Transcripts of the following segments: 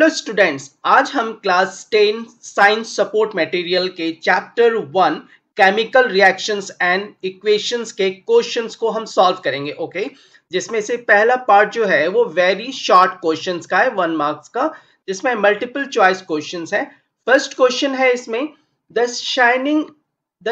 Hello students, आज हम class 10 science support material के chapter 1 chemical reactions and equations के क्वेश्चंस को हम सॉल्व करेंगे। ओके, जिसमें से पहला पार्ट जो है वो वेरी शॉर्ट क्वेश्चंस का है, 1 मार्क्स का, जिसमें मल्टीपल चॉइस क्वेश्चंस है। फर्स्ट क्वेश्चन है इसमें, the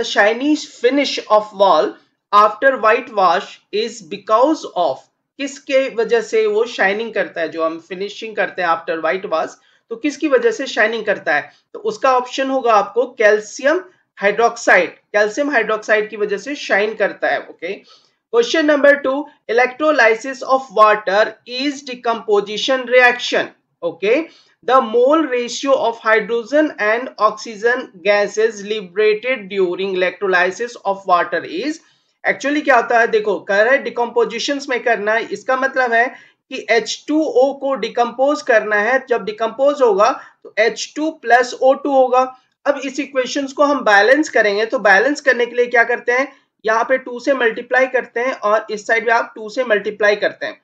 shiny finish off wall after white wash is because of, किसके वजह से वो शाइनिंग करता है। जो हम फिनिशिंग करते हैं आफ्टर व्हाइट वॉश, तो किसकी वजह से शाइनिंग करता है? तो उसका ऑप्शन होगा आपको कैल्शियम हाइड्रोक्साइड की वजह से शाइन करता है। Okay, question number 2, electrolysis of water is decomposition reaction. Okay, the mole ratio of hydrogen and oxygen gases liberated during electrolysis of water is. Actually क्या होता है, देखो कह रहा है डिकम्पोजिशन में करना है। इसका मतलब है कि H2O को डिकम्पोज करना है। जब डिकम्पोज होगा तो H2 प्लस O2 होगा। अब इस इक्वेशंस को हम बैलेंस करेंगे, तो बैलेंस करने के लिए क्या करते हैं, यहाँ पे 2 से मल्टीप्लाई करते हैं और इस साइड में आप 2 से मल्टीप्लाई करते हैं।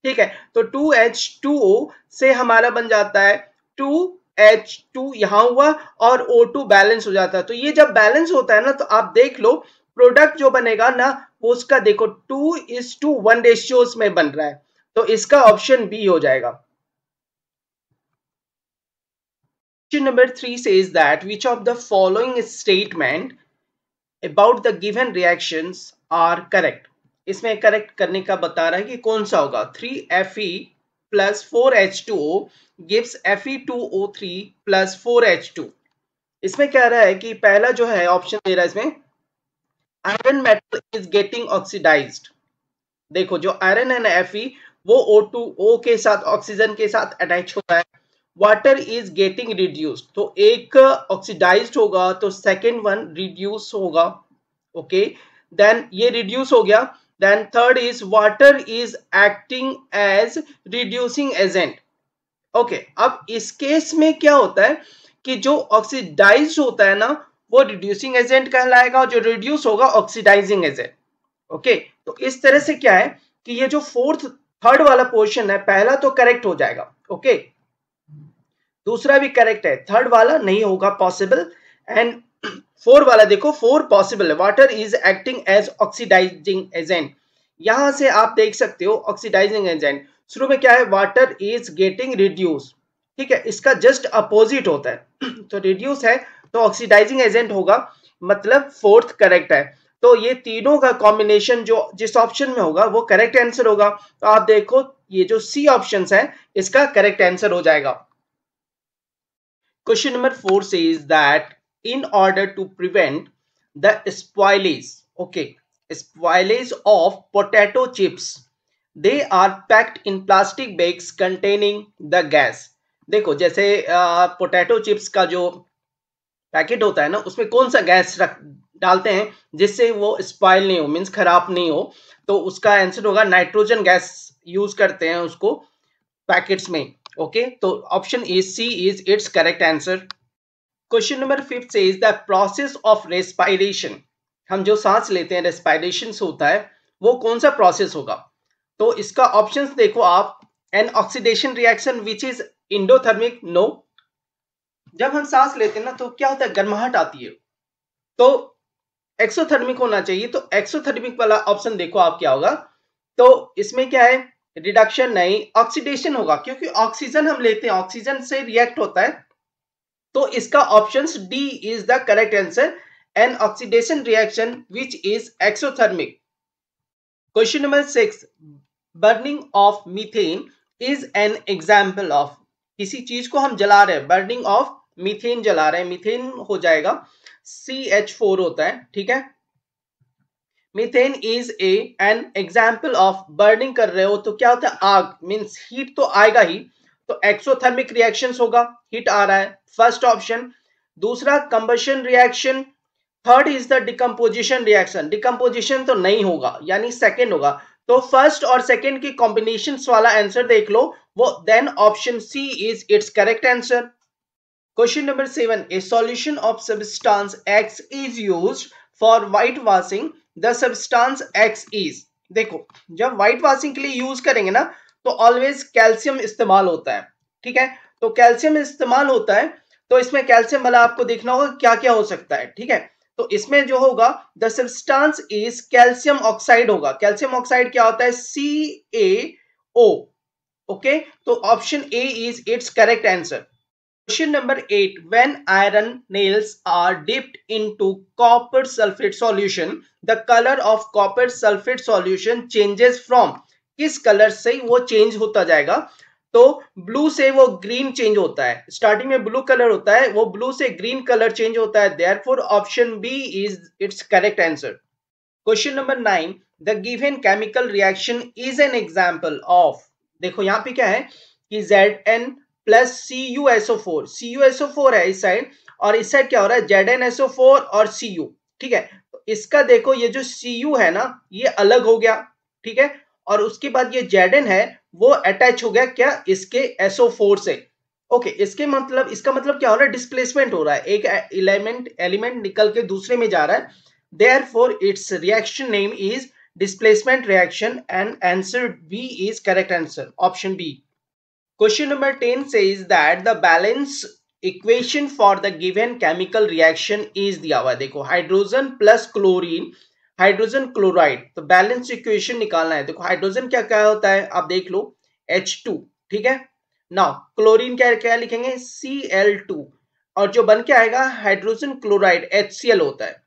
ठीक है, तो 2H2O से हमारा बन जाता है 2H2 यहाँ हुआ और O2 बैलेंस हो जाता है। तो ये जब बैलेंस होता है ना, तो आप देख लो प्रोडक्ट जो बनेगा ना, वो उसका देखो 2:1 रेशियोज में बन रहा है। तो इसका ऑप्शन बी हो जाएगा। Question number 3 says that which of the following statement about the given reactions are correct। इसमें करेक्ट करने का बता रहा है कि कौन सा होगा। 3Fe plus 4H2O gives Fe2O3 plus 4H2। इसमें कह रहा है कि पहला जो है ऑप्शन दे रहा है इसमें, iron metal is getting oxidised. देखो जो आयरन है ना Fe, वो O2O के साथ ऑक्सीजन के साथ अटैच होता है। वाटर इज गेटिंग रिड्यूस्ड, तो एक ऑक्सीडाइज्ड होगा तो सेकेंड वन रिड्यूस होगा। ओके, देन ये रिड्यूस हो गया। Then third is water is acting as reducing agent. Okay, अब इस केस में क्या होता है कि जो ऑक्सीडाइज होता है ना, वो रिड्यूसिंग एजेंट कहलाएगा और जो रिड्यूस होगा ऑक्सीडाइजिंग एजेंट। ओके, तो इस तरह से क्या है कि ये जो थर्ड वाला पोर्शन है, पहला तो करेक्ट हो जाएगा। ओके, दूसरा भी करेक्ट है, थर्ड वाला नहीं होगा पॉसिबल। एंड फोर वाला देखो, फोर पॉसिबल है, water is acting as oxidising agent. यहां से आप देख सकते हो ऑक्सीडाइजिंग एजेंट शुरू में क्या है, वाटर इज गेटिंग रिड्यूस। ठीक है, इसका जस्ट अपोजिट होता है तो रिड्यूस है तो ऑक्सीडाइजिंग एजेंट होगा, मतलब फोर्थ करेक्ट है। तो ये तीनों का कॉम्बिनेशन जो जिस ऑप्शन में होगा वो करेक्ट आंसर होगा। तो आप देखो ये जो सी ऑप्शन है इसका करेक्ट आंसर हो जाएगा। Question number 4 says that in order to prevent the spoilage of potato chips, they are packed in plastic bags containing the gas। देखो जैसे पोटैटो चिप्स का जो पैकेट होता है ना, उसमें कौन सा गैस डालते हैं जिससे वो स्पॉइल नहीं हो, मीन्स खराब नहीं हो। तो उसका आंसर होगा नाइट्रोजन गैस यूज करते हैं उसको पैकेट्स में। ओके, तो option is C is its correct answer. Question number 5 says the process of respiration. हम जो सांस लेते हैं रेस्पिरेशन से होता है, वो कौन सा प्रोसेस होगा? तो इसका ऑप्शंस देखो आप, an oxidation reaction which is endothermic, no. जब हम सांस लेते हैं ना तो क्या होता है, गर्माहट आती है, तो एक्सोथर्मिक होना चाहिए। तो एक्सोथर्मिक वाला ऑप्शन देखो आप क्या होगा। तो इसमें क्या है, रिडक्शन नहीं, ऑक्सीडेशन होगा, क्योंकि ऑक्सीजन हम लेते हैं, ऑक्सीजन से रिएक्ट होता है। तो इसका option D is the correct answer, N oxidation reaction which is exothermic. Question number 6, burning of methane is an example of. किसी चीज को हम जला रहे हैं, बर्निंग ऑफ मीथेन जला रहे हैं, मीथेन हो जाएगा CH4 होता है। ठीक है, methane is an example of, burning कर रहे हो तो क्या होता है, आग, मींस हीट तो आएगा ही। तो एक्सोथर्मिक रिएक्शंस होगा, हीट आ रहा है, फर्स्ट ऑप्शन। दूसरा combustion reaction, third is the decomposition reaction, decomposition तो नहीं होगा, यानी सेकेंड होगा। तो फर्स्ट और सेकेंड की कॉम्बिनेशन वाला आंसर देख लो, वो then option C is its correct answer. Question number 7, a solution of substance X is used for white washing, the substance X is. देखो जब व्हाइट वॉशिंग के लिए यूज करेंगे ना, तो ऑलवेज कैल्शियम इस्तेमाल होता है। ठीक है, तो कैल्शियम इस्तेमाल होता है, तो इसमें कैल्शियम वाला आपको देखना होगा क्या क्या हो सकता है, ठीक है। तो इसमें जो होगा the substance is calcium oxide होगा। कैल्शियम ऑक्साइड क्या होता है? CaO। ओके, तो option A is its correct answer. Question number 8. When iron nails are dipped into copper sulfate solution, the color of copper sulfate solution changes from, किस colour से वो change होता जाएगा? तो ब्लू से वो ग्रीन चेंज होता है। स्टार्टिंग में ब्लू कलर होता है, वो ब्लू से ग्रीन कलर चेंज होता है। Therefore option B is its correct answer. Question number 9. The given chemical reaction is an example of, देखो यहाँ पे क्या है कि Zn प्लस CuSO4, CuSO4 है इस साइड, और इस साइड क्या हो रहा है? ZnSO4 और Cu, ठीक है। तो इसका देखो ये जो Cu है ना, ये अलग हो गया, ठीक है, और उसके बाद ये Zn है वो अटैच हो गया क्या? इसके SO4 से। ओके, इसके मतलब, इसका मतलब क्या हो रहा है? डिस्प्लेसमेंट हो रहा है, एक एलिमेंट निकल के दूसरे में जा रहा है। Therefore, its reaction name is displacement reaction, and answer B is correct answer. Option B. Question number 10 says that the balance equation for the given chemical reaction is दिया हुआ है। देखो hydrogen plus chlorine, hydrogen chloride, तो balance equation निकालना है। देखो hydrogen क्या क्या होता है आप देख लो, H2, ठीक है। नाउ क्लोरीन क्या क्या लिखेंगे? Cl2, और जो बन के आएगा हाइड्रोजन क्लोराइड HCl होता है,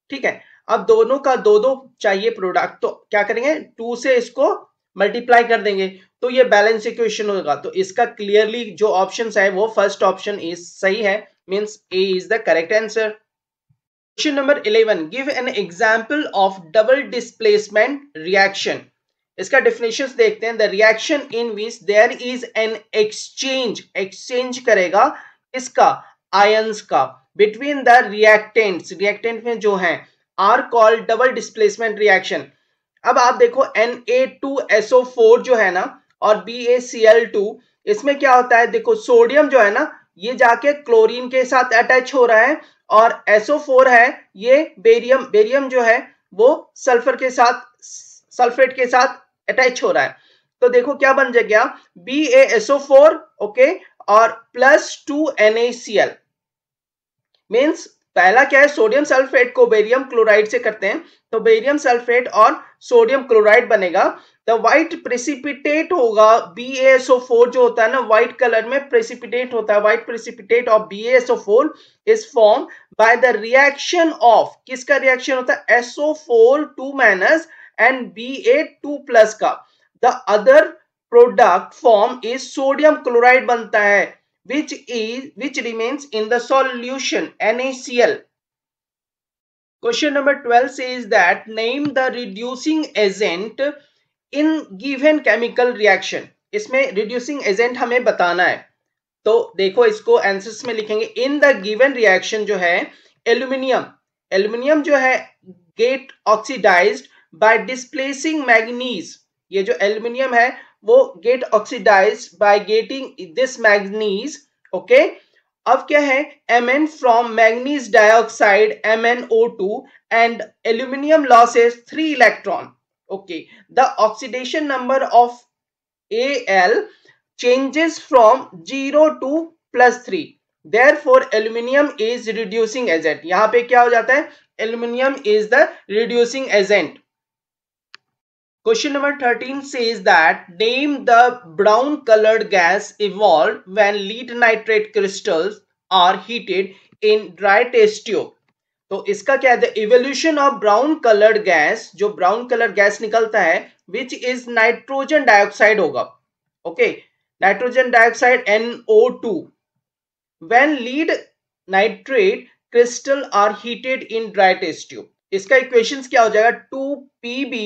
ठीक है। अब दोनों का दो दो चाहिए प्रोडक्ट, तो क्या करेंगे? 2 से इसको मल्टीप्लाई कर देंगे, तो ये बैलेंस इक्वेशन होगा। तो इसका क्लियरली जो ऑप्शन है वो फर्स्ट ऑप्शन इज सही है, means A is the correct answer. Question number 11. Give an example of double displacement reaction. इसका डेफिनेशन देखते हैं। The reaction in which there is an exchange, exchange करेगा इसका, आयंस का, बिटवीन द रिएक्टेंट्स, रिएक्टेंट में जो है, are called double displacement reaction. अब आप देखो Na2SO4 जो है ना, और BaCl2, इसमें क्या होता है? देखो सोडियम जो है ना, ये जाके क्लोरीन के साथ अटैच हो रहा है, और SO4 है ये बेरियम, बेरियम जो है वो सल्फर के साथ, सल्फेट के साथ अटैच हो रहा है। तो देखो क्या बन गया? BaSO4, ओके, और प्लस 2 NaCl। मीन्स पहला क्या है? सोडियम सल्फेट को बेरियम क्लोराइड से करते हैं, तो बेरियम सल्फेट और सोडियम क्लोराइड बनेगा। द व्हाइट प्रेसिपिटेट होगा, BaSO4 जो होता है ना, व्हाइट कलर में प्रेसिपिटेट होता है। White precipitate of BaSO4 is form by the reaction of, किसका रिएक्शन होता है? SO4 2- एंड Ba2 प्लस का। The other product form is sodium chloride बनता है, which remains in the solution NaCl. Question number 12 says that name the reducing agent in given chemical reaction. इसमें reducing agent हमें बताना है, तो देखो इसको आंसर्स में लिखेंगे। इन द गिवन रिएक्शन जो है एल्यूमिनियम, एल्यूमिनियम जो है get oxidised by displacing manganese. ये जो एल्यूमिनियम है वो get oxidised by getting this manganese, okay. अब क्या है? Mn from manganese dioxide MnO2 and aluminium losses 3 electron, okay. The oxidation number of Al changes from 0 to +3. Therefore, aluminium is reducing agent. यहाँ पे क्या हो जाता है? Aluminium is the reducing agent. Question number 13 says that name the brown colored gas evolved when lead nitrate crystals are heated in dry test tube. तो इसका क्या है? Evolution of brown coloured gas, जो ब्राउन कलर गैस निकलता है which is nitrogen dioxide होगा, okay, nitrogen dioxide NO2 when lead nitrate crystal are heated in dry test tube. इसका equations क्या हो जाएगा? 2Pb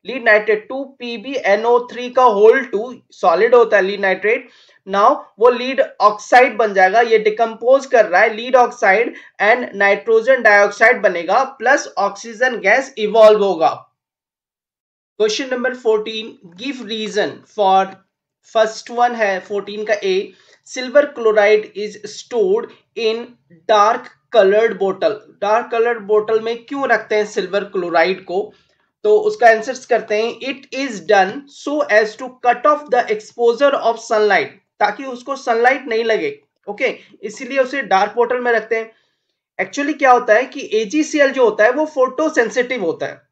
लीड नाइट्रेट, 2PbNO3 का whole 2 solid होता है लीड नाइट्रेट। नाउ वो लीड ऑक्साइड बन जाएगा, ये डिकम्पोज कर रहा है lead oxide and nitrogen dioxide बनेगा, प्लस ऑक्सीजन गैस इवॉल्व होगा। Question number 14, give reason for, first one है 14 का A, silver chloride is stored in dark coloured बोतल। डार्क कलर्ड बोतल में क्यों रखते हैं सिल्वर क्लोराइड को? तो उसका आंसर्स करते हैं। It is done so as to cut off the exposure of sunlight. ताकि उसको सनलाइट नहीं लगे। ओके, इसीलिए उसे डार्क बॉटल में रखते हैं। एक्चुअली क्या होता है कि AgCl जो होता है वो फोटो सेंसिटिव होता है,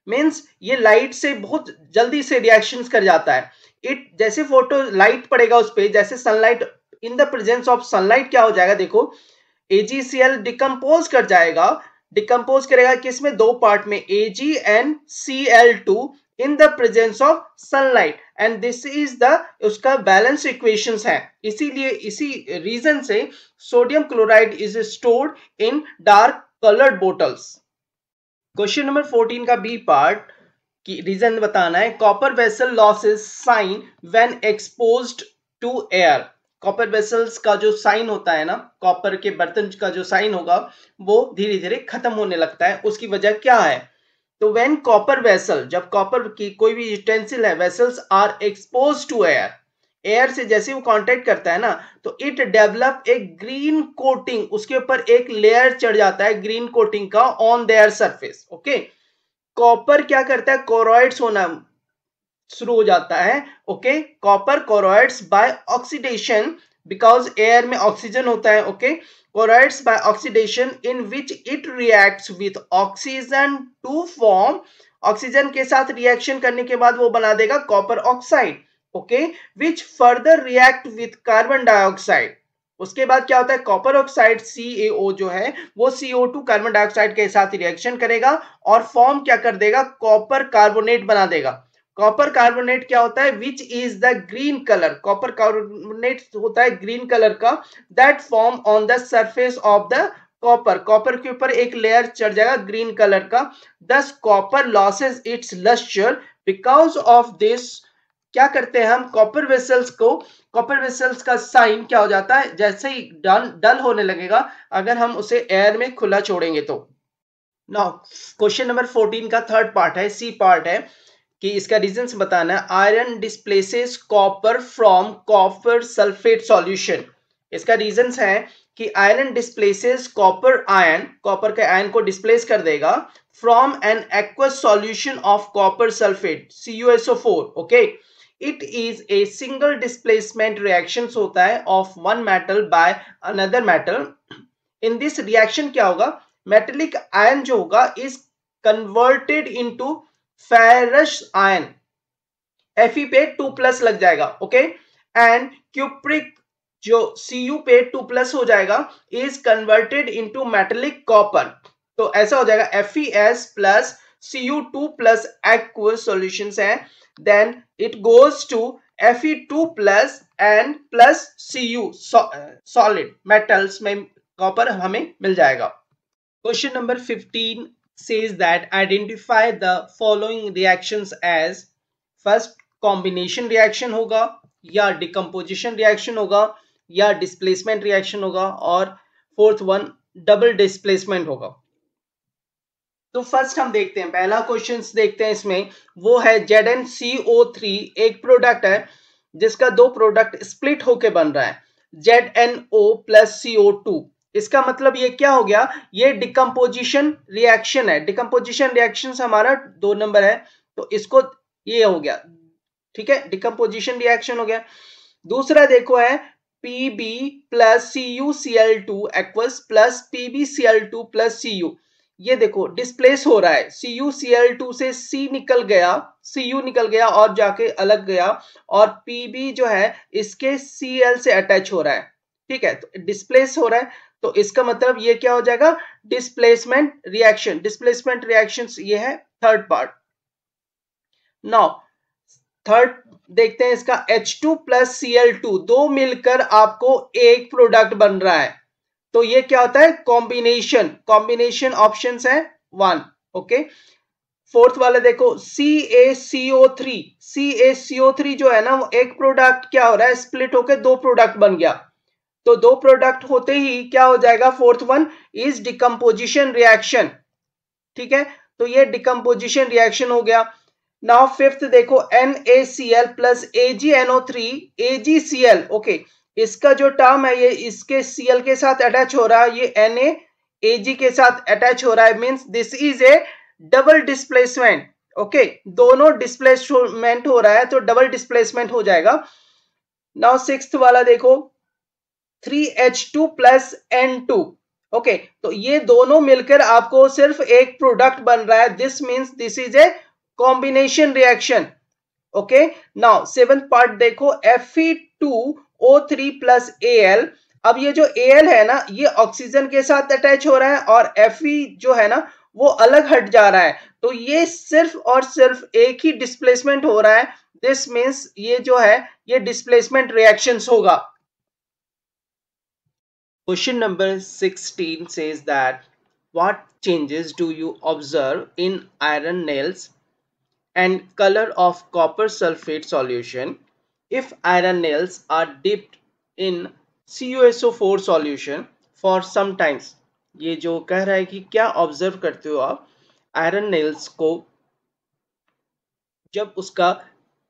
मीन्स ये लाइट से बहुत जल्दी से रिएक्शंस कर जाता है। इट जैसे फोटो लाइट पड़ेगा उस पे, जैसे sunlight, in the presence of sunlight क्या हो जाएगा, देखो AgCl डिकम्पोज कर जाएगा। डिकम्पोज करेगा किसमें, दो पार्ट में, AgNCl2 in the presence of sunlight, and this is the उसका बैलेंस इक्वेशंस है। इसीलिए इसी रीजन से sodium chloride is stored in dark coloured bottles. Question number 14 का बी पार्ट की रीजन बताना है। Copper vessel losses shine when exposed to air. Copper vessels का जो साइन होता है ना, कॉपर के बर्तन का जो साइन होगा वो धीरे धीरे खत्म होने लगता है। उसकी वजह क्या है, तो व्हेन कॉपर वेसल, जब कॉपर की कोई भी यूटेंसिल है, vessels are expose to air, air से जैसे वो कांटेक्ट करता है ना, तो it develop a green coating, उसके ऊपर एक लेयर चढ़ जाता है ग्रीन कोटिंग का on their surface. Okay, copper क्या करता है, कोरॉइड्स होना शुरू हो जाता है। Okay, copper corrodes by oxidation, because air में ऑक्सीजन होता है। Okay, कोरॉइड्स by oxidation in which it reacts with oxygen to form, oxygen के साथ रिएक्शन करने के बाद वो बना देगा copper oxide. Okay, which further react with carbon dioxide. उसके बाद क्या होता है, कॉपर ऑक्साइड CaO जो है वो CO2 कार्बन डाइऑक्साइड के साथ रिएक्शन करेगा और फॉर्म क्या कर देगा, कॉपर कार्बोनेट बना देगा। कॉपर कार्बोनेट क्या होता है, which is the green colour, copper carbonate होता है ग्रीन कलर का, that form on the surface of the copper, copper के ऊपर एक लेयर चढ़ जाएगा ग्रीन कलर का। Thus copper losses its lustre, because of this क्या करते हैं हम, कॉपर वेसल्स को, कॉपर वेसल्स का साइन क्या हो जाता है, जैसे ही डल होने लगेगा अगर हम उसे एयर में खुला छोड़ेंगे तो। नाउ क्वेश्चन नंबर 14 का थर्ड पार्ट है, सी पार्ट है कि इसका रीजंस बताना है। Iron displaces copper from copper sulphate solution. इसका रीजंस है कि iron displaces copper ion, copper के आयन को डिस्प्लेस कर देगा from an aqueous solution of copper sulphate CuSO4। Okay, it is a single displacement reaction होता है of one metal by another metal. In this reaction क्या होगा, metallic ion जो होगा is converted into ferrous ion, Fe पे 2+ लग जाएगा। Okay, and cupric जो Cu पे 2+ हो जाएगा is converted into metallic copper. तो ऐसा हो जाएगा FeS plus Cu2+ aqueous solutions है, then it goes to Fe2 plus and plus Cu solid metals में कॉपर हमें मिल जाएगा। Question number 15 says that identify the following reactions as, first combination reaction होगा, या decomposition reaction होगा, या displacement reaction होगा, और फोर्थ वन डबल डिस्प्लेसमेंट होगा। तो फर्स्ट हम देखते हैं, पहला क्वेश्चन देखते हैं इसमें, वो है ZnCO3, एक प्रोडक्ट है जिसका दो प्रोडक्ट स्प्लिट होके बन रहा है, ZnO प्लस CO2। इसका मतलब ये क्या हो गया, ये डिकम्पोजिशन रिएक्शन है। डिकम्पोजिशन रिएक्शन हमारा 2 नंबर है, तो इसको ये हो गया, ठीक है, डिकम्पोजिशन रिएक्शन हो गया। दूसरा देखो है Pb plus CuCl2 aqueous plus PbCl2 plus Cu। ये देखो डिस्प्लेस हो रहा है, CuCl2 से C निकल गया, Cu निकल गया और जाके अलग गया, और Pb जो है इसके Cl से अटैच हो रहा है। ठीक है, तो डिस्प्लेस हो रहा है, तो इसका मतलब ये क्या हो जाएगा, डिस्प्लेसमेंट रिएक्शन। डिस्प्लेसमेंट रिएक्शंस ये है थर्ड पार्ट। नाउ थर्ड देखते हैं इसका, H2 प्लस Cl2, दो मिलकर आपको एक प्रोडक्ट बन रहा है, तो ये क्या होता है, कॉम्बिनेशन। कॉम्बिनेशन ऑप्शंस है 1। ओके, फोर्थ वाला देखो CaCO3, CaCO3 जो है ना वो एक प्रोडक्ट क्या हो रहा है, स्प्लिट होकर दो प्रोडक्ट बन गया, तो दो प्रोडक्ट होते ही क्या हो जाएगा, fourth one is decomposition reaction. ठीक है, तो ये डिकम्पोजिशन रिएक्शन हो गया। नाउ फिफ्थ देखो NaCl plus AgNO3 AgCl। Okay, इसका जो टर्म है ये इसके Cl के साथ अटैच हो रहा है, ये Na Ag के साथ अटैच हो रहा है, means this is A double displacement. Okay, दोनों डिस्प्लेसमेंट हो रहा है तो डबल डिस्प्लेसमेंट हो जाएगा। नाउ सिक्स्थ वाला देखो 3H2 प्लस N2। ओके, तो ये दोनों मिलकर आपको सिर्फ एक प्रोडक्ट बन रहा है, this means this is a combination reaction. Okay, now seventh part देखो Fe2O3 प्लस Al। अब ये जो Al है ना, ये ऑक्सीजन के साथ अटैच हो रहा है और Fe जो है ना वो अलग हट जा रहा है, तो ये सिर्फ और सिर्फ एक ही डिस्प्लेसमेंट हो रहा है, दिस मीन्स ये जो है ये डिस्प्लेसमेंट रिएक्शंस होगा। Question number 16 says that what changes do you observe in iron nails and color of copper sulfate solution if iron nails are dipped in CuSO4 solution for some times? ये जो कह रहा है कि क्या observe करते हो आप आयरन नेल्स को जब उसका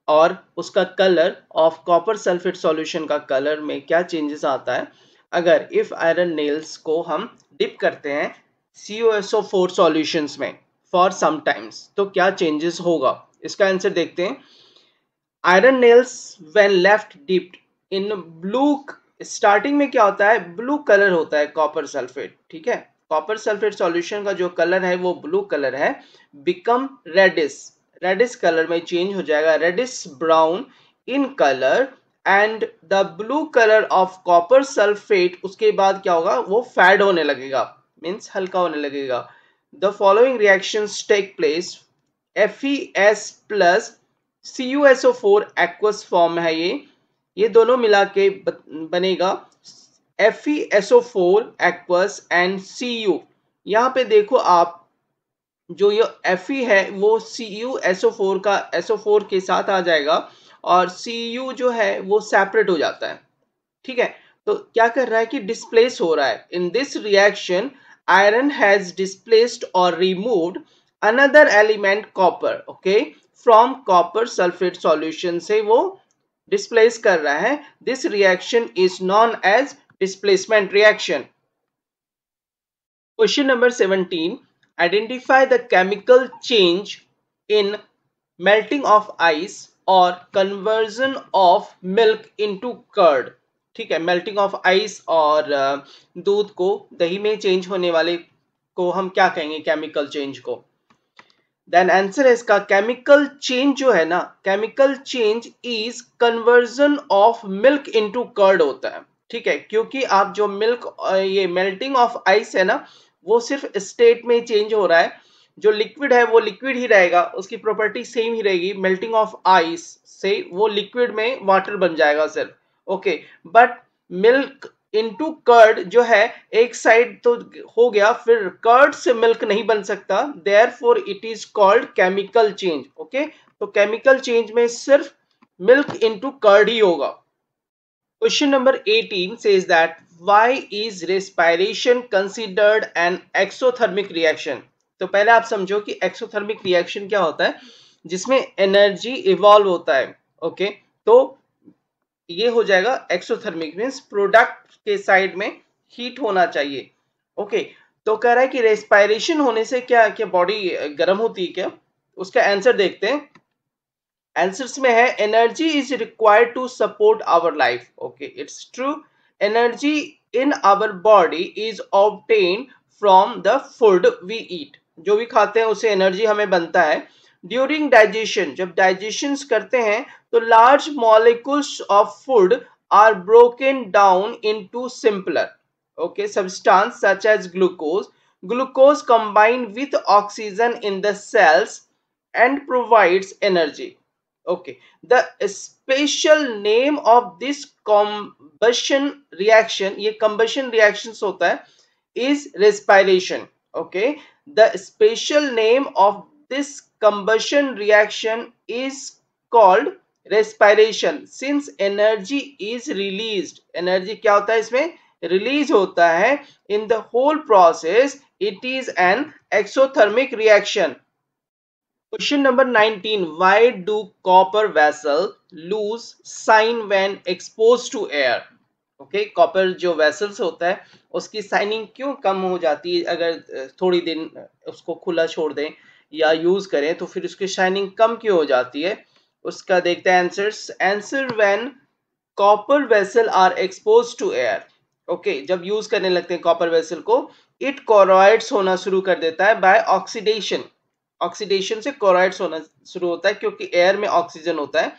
और उसका colour of copper sulphate solution का कलर में क्या चेंजेस आता है अगर इफ आयरन नेल्स को हम डिप करते हैं CuSO4 सॉल्यूशंस में फॉर सम टाइम्स, तो क्या चेंजेस होगा? इसका आंसर देखते हैं। Iron nails when left dipped in blue, starting में क्या होता है, ब्लू कलर होता है कॉपर सल्फेट, ठीक है, कॉपर सल्फेट सॉल्यूशन का जो कलर है वो ब्लू कलर है, बिकम रेडिश, रेडिश कलर में चेंज हो जाएगा, reddish brown in colour and the blue colour of copper sulphate, उसके बाद क्या होगा, वो फैड होने लगेगा, मीन्स हल्का होने लगेगा। The following reactions take place, FeS plus CuSO4 aqueous form है, ये दोनों मिला के बनेगा FeSO4 एक्वस एंड Cu। यहाँ पे देखो आप, जो ये Fe है वो CuSO4 का SO4 के साथ आ जाएगा और Cu जो है वो सेपरेट हो जाता है, ठीक है। तो क्या कर रहा है कि डिस्प्लेस हो रहा है। In this reaction iron has displaced और removed another element copper, okay, from copper sulphate solution से वो डिस्प्लेस कर रहा है। This reaction is known as displacement reaction. Question number 17. Identify the chemical change in melting of ice or conversion of milk into curd. ठीक है, melting of ice और दूध को दही में चेंज होने वाले को हम क्या कहेंगे, केमिकल चेंज को? देन आंसर है इसका केमिकल चेंज जो है ना, chemical change is conversion of milk into curd होता है, ठीक है, क्योंकि आप जो मिल्क, ये मेल्टिंग ऑफ आइस है ना, वो सिर्फ स्टेट में चेंज हो रहा है, जो लिक्विड है वो लिक्विड ही रहेगा, उसकी प्रॉपर्टी सेम ही रहेगी, मेल्टिंग ऑफ आइस से वो लिक्विड में वाटर बन जाएगा सिर्फ, okay, but milk into curd जो है एक साइड तो हो गया, फिर कर्ड से मिल्क नहीं बन सकता, therefore it is called chemical change, okay. तो केमिकल चेंज में सिर्फ मिल्क इनटू कर्ड ही होगा। Question number 18 says that why is respiration considered N exothermic reaction? तो पहले आप समझो कि एक्सोथर्मिक रिएक्शन क्या होता है, जिसमें एनर्जी इवॉल्व होता है, ओके, तो ये हो जाएगा एक्सोथर्मिक, मींस प्रोडक्ट के साइड में हीट होना चाहिए, ओके। तो कह रहा है कि रेस्पिरेशन होने से क्या क्या बॉडी गर्म होती है क्या? उसका आंसर देखते हैं। आंसर्स में है energy is required to support our life, okay, it's true. Energy in our body is obtain from the food we eat, जो भी खाते हैं उससे एनर्जी हमें बनता है। ड्यूरिंग डाइजेशन, जब डाइजेशन करते हैं तो large molecules of food are broken down into simpler, okay, substance such as glucose. Glucose combine with oxygen in the cells and provides energy, okay. The special name of this combustion reaction, ये combustion reactions होता है, is respiration, okay. The special name of this combustion reaction is called respiration since energy is released, energy क्या होता है इसमें, release होता है, in the whole process it is an exothermic reaction. Question number 19, why do copper vessel lose shine when expose to air? Okay, copper जो vessels होता है उसकी साइनिंग क्यों कम हो जाती है अगर थोड़ी दिन उसको खुला छोड़ दें या यूज करें, तो फिर उसकी शाइनिंग कम क्यों हो जाती है? उसका देखते हैं answers. Answer when copper vessel are expose to air. Okay, जब यूज करने लगते हैं कॉपर वेसल को, इट कोरॉइड्स होना शुरू कर देता है बाय ऑक्सीडेशन। ऑक्सीडेशन से कोरॉइड्स होना शुरू होता है क्योंकि एयर में ऑक्सीजन होता है।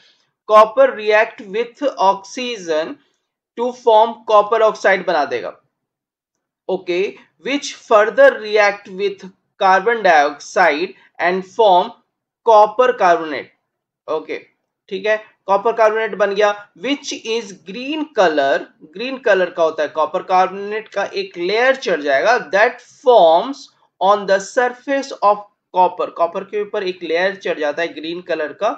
Copper react with oxygen to form copper oxide बना देगा। Okay, which further react with carbon dioxide and form copper carbonate. Okay, ठीक है, कॉपर कार्बोनेट बन गया which is green colour. Green colour का होता है कॉपर कार्बोनेट का एक लेयर चढ़ जाएगा that forms on the surface of copper. Copper के ऊपर एक लेयर चढ़ जाता है ग्रीन कलर का।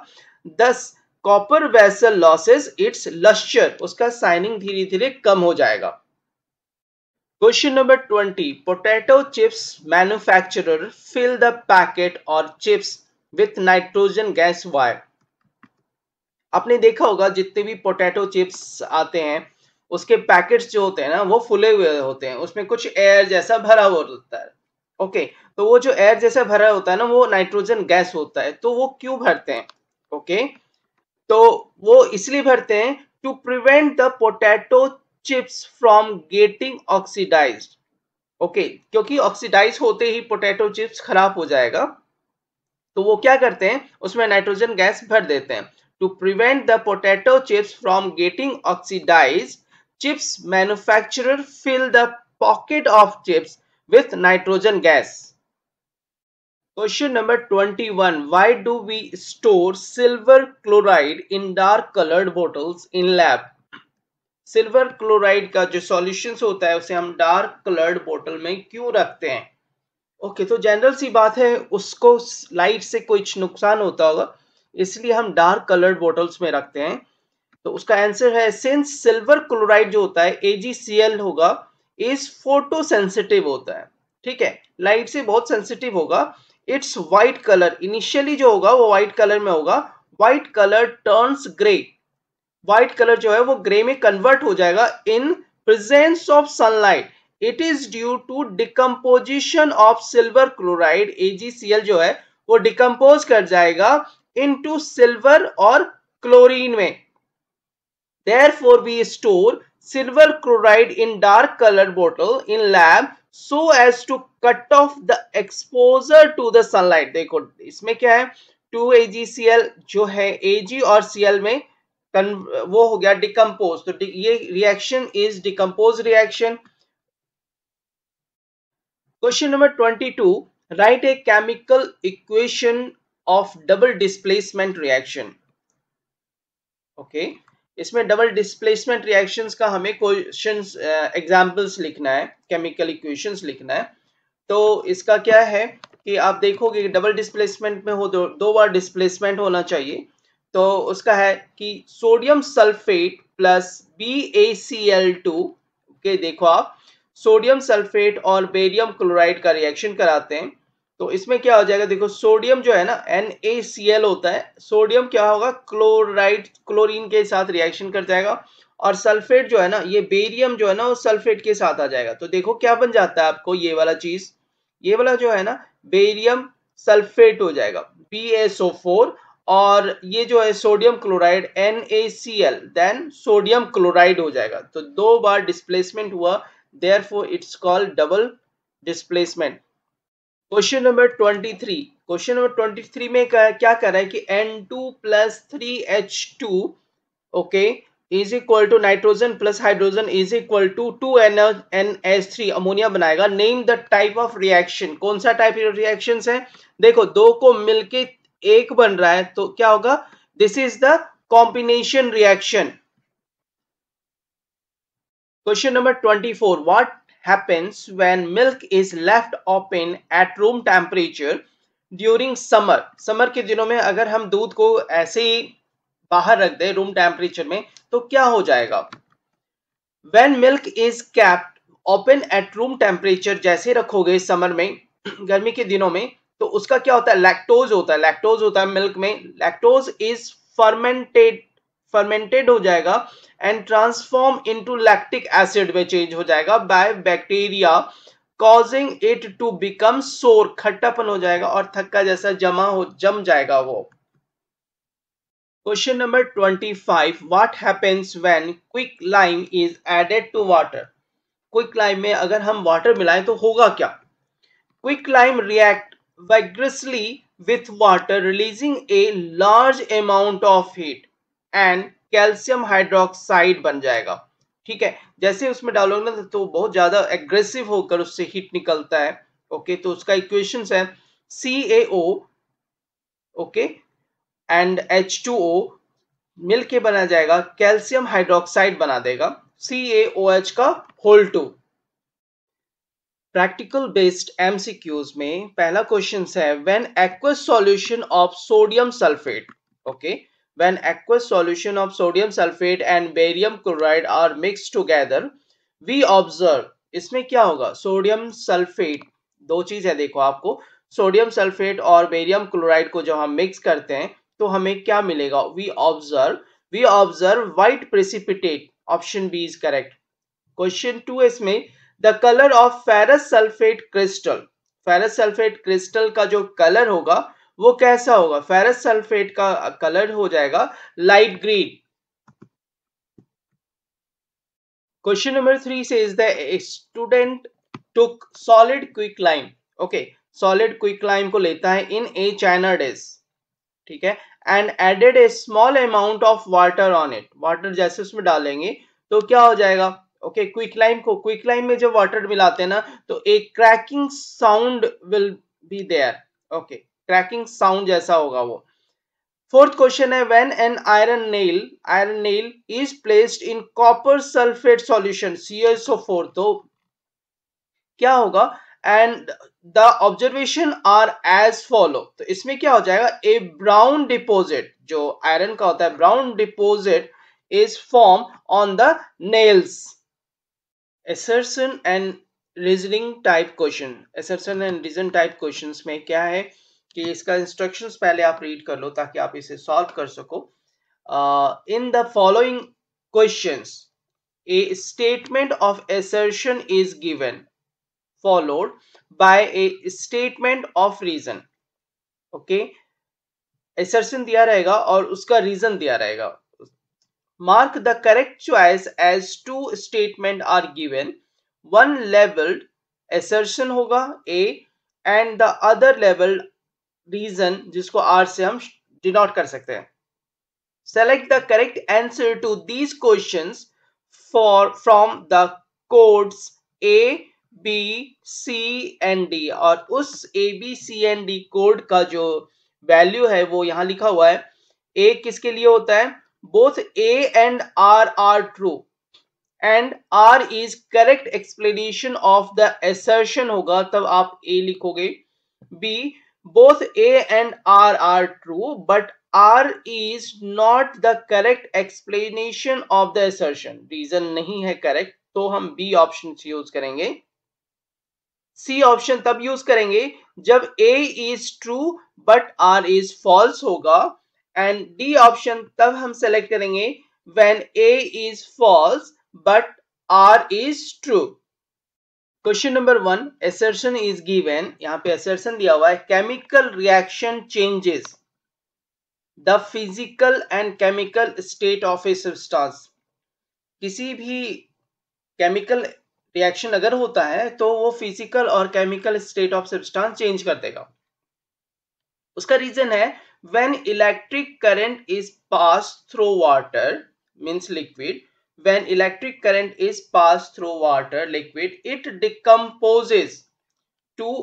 Thus copper vessel losses its lustre, उसका शाइनिंग धीरे धीरे कम हो जाएगा। Question number 20. Potato chips manufacturer fill the packet or chips with nitrogen gas. Why? आपने देखा होगा जितने भी पोटैटो चिप्स आते हैं उसके पैकेट्स जो होते हैं ना वो फुले हुए होते हैं, उसमें कुछ एयर जैसा भरा हुआ होता है। ओके, तो वो जो एयर जैसा भरा होता है ना वो नाइट्रोजन गैस होता है। तो वो क्यों भरते हैं? ओके, तो वो इसलिए भरते हैं to prevent the potato chips from getting oxidised. Okay, क्योंकि ऑक्सीडाइज होते ही पोटैटो चिप्स खराब हो जाएगा, तो वो क्या करते हैं उसमें नाइट्रोजन गैस भर देते हैं। To prevent the potato chips from getting oxidise, chips manufacturer fill the pocket of chips with nitrogen gas. Question number 21. Why do we store silver chloride in dark colored bottles in lab? Silver chloride का जो solution होता है उसे हम dark coloured बोतल में क्यों रखते हैं? ओके, तो जनरल सी बात है, उसको लाइट से कुछ नुकसान होता होगा इसलिए हम डार्क कलर्ड बोतल्स में रखते हैं। तो उसका आंसर है सिंस सिल्वर क्लोराइड जो होता है AgCl होगा, इज फोटो सेंसिटिव होता है। ठीक है, लाइट से बहुत सेंसिटिव होगा। इट्स व्हाइट कलर इनिशियली जो होगा वो व्हाइट कलर में होगा। White colour turns grey, white colour जो है वो ग्रे में कन्वर्ट हो जाएगा in presence of sunlight. It is due to decomposition of silver chloride. AgCl जो है वो डिकम्पोज कर जाएगा इनटू सिल्वर और क्लोरीन में। Therefore, we store silver chloride in dark colored bottle in lab so as to cut off the exposure to the sunlight. देखो इसमें क्या है, 2AgCl जो है Ag और Cl में वो हो गया डिकम्पोज, तो ये reaction is decompose reaction. Question number 22. Right A chemical equation of double displacement reaction. Okay, इसमें डबल डिस्प्लेसमेंट रिएक्शंस का हमें क्वेश्चंस एग्जांपल्स लिखना है, केमिकल इक्वेशंस लिखना है। तो इसका क्या है कि आप देखोगे डबल डिस्प्लेसमेंट में हो दो बार डिस्प्लेसमेंट होना चाहिए। तो उसका है कि sodium sulphate plus BaCl2। Okay, देखो आप सोडियम सल्फेट और बेरियम क्लोराइड का रिएक्शन कराते हैं तो इसमें क्या हो जाएगा, देखो सोडियम जो है ना NaCl होता है, सोडियम क्या होगा क्लोराइड क्लोरीन के साथ रिएक्शन कर जाएगा, और सल्फेट जो है ना ये बेरियम जो है ना वो सल्फेट के साथ आ जाएगा। तो देखो क्या बन जाता है आपको ये वाला चीज, ये वाला जो है ना बेरियम सल्फेट हो जाएगा BaSO4, और ये जो है sodium chloride NaCl then sodium chloride हो जाएगा। तो दो बार डिस्प्लेसमेंट हुआ, therefore it's called double displacement. Question number 23। Question number 23 में क्या कर रहा है कि N2 plus 3H2 okay is equal to nitrogen plus hydrogen is equal to 2NH3 ammonia बनाएगा। Name the type of reaction. कौन सा टाइप ऑफ रिएक्शन है? देखो दो को मिलके एक बन रहा है तो क्या होगा, this is the combination reaction. Question number 24. What happens when milk is left open at room temperature during summer? Summer के दिनों में अगर हम दूध को ऐसे ही बाहर रख दें रूम टेम्परेचर में तो क्या हो जाएगा? When milk is kept open at room temperature, जैसे रखोगे समर में गर्मी के दिनों में तो उसका क्या होता है, लैक्टोज होता है, लैक्टोज होता है मिल्क में। लैक्टोज इज फर्मेंटेड हो जाएगा and transform into lactic acid में चेंज हो जाएगा by bacteria, causing it to become sour, खट्टापन हो जाएगा और थक्का जैसा जम जाएगा वो। Question number 25, what happens when quick lime is added to water. Quick lime में अगर हम वाटर मिलाएं तो होगा क्या? Quick lime react vigorously with water releasing a large amount of heat and calcium hydroxide बन जाएगा। ठीक है, जैसे उसमें डालोगे ना तो बहुत ज्यादा एग्रेसिव होकर उससे हीट निकलता है। ओके, तो उसका इक्वेशंस है CaO, ओके, एंड H2O मिलके बना जाएगा कैल्शियम हाइड्रोक्साइड बना देगा CaOH का होल 2। प्रैक्टिकल बेस्ड एमसीक्यूज में पहला क्वेश्चन है when aqueous solution of sodium sulphate, okay, when aqueous solution of sodium sulphate and barium chloride are mix together we observe. इसमें क्या होगा? सोडियम सल्फेट, दो चीज है देखो आपको, सोडियम सल्फेट और बेरियम क्लोराइड को जब हम मिक्स करते हैं तो हमें क्या मिलेगा? We observe white precipitate. Option B is correct. Question 2 इसमें the colour of ferrous sulphate crystal, ferrous sulphate crystal का जो कलर होगा वो कैसा होगा? फेरस सल्फेट का कलर हो जाएगा light green. Question number 3 says the student took solid quicklime, okay, solid quicklime को लेता है इन ए चाइना डिश, ठीक है, and added a small amount of water on it. Water जैसे उसमें डालेंगे तो क्या हो जाएगा? ओके, क्विकलाइम में जब वाटर मिलाते हैं ना तो एक cracking sound will be there. Okay, cracking sound जैसा होगा वो। फोर्थ क्वेश्चन है when an iron nail is placed in copper sulphate solution CaSO4, तो क्या होगा? And the observation are as follow, तो इसमें क्या हो जाएगा? ए ब्राउन डिपोजिट, जो आयरन का होता है brown deposit is form on the nails. assertion and reasoning type question, assertion and reason type questions में क्या है कि इसका इंस्ट्रक्शंस पहले आप रीड कर लो ताकि आप इसे सॉल्व कर सको। In the following questions a statement of assertion is given followed by a statement of reason, okay, assertion दिया रहेगा और उसका रीजन दिया रहेगा। Mark the correct choice as two statement are given, one labeled assertion होगा A and the other labeled reason जिसको R से हम डिनोट कर सकते हैं। Select the correct answer to these questions from the codes A, B, C and D, और उस A, B, C and D code का जो वैल्यू है वो यहां लिखा हुआ है। A किसके लिए होता है? Both A and R are true and R is correct explanation of the assertion होगा, तब आप A लिखोगे। B, both A and R are true but R is not the correct explanation of the assertion, reason नहीं है correct, तो हम B option use करेंगे। C option तब यूज करेंगे जब A is true but R is false होगा, and D option तब हम सेलेक्ट करेंगे when A is false but R is true। Question number 1, assertion is given, यहां पे assertion दिया हुआ है chemical reaction changes the physical and chemical state of a substance. किसी भी केमिकल रिएक्शन अगर होता है तो वो फिजिकल और chemical state of substance change कर देगा। उसका रीजन है when electric current is passed through water means liquid, when electric current is passed through water liquid it decomposes to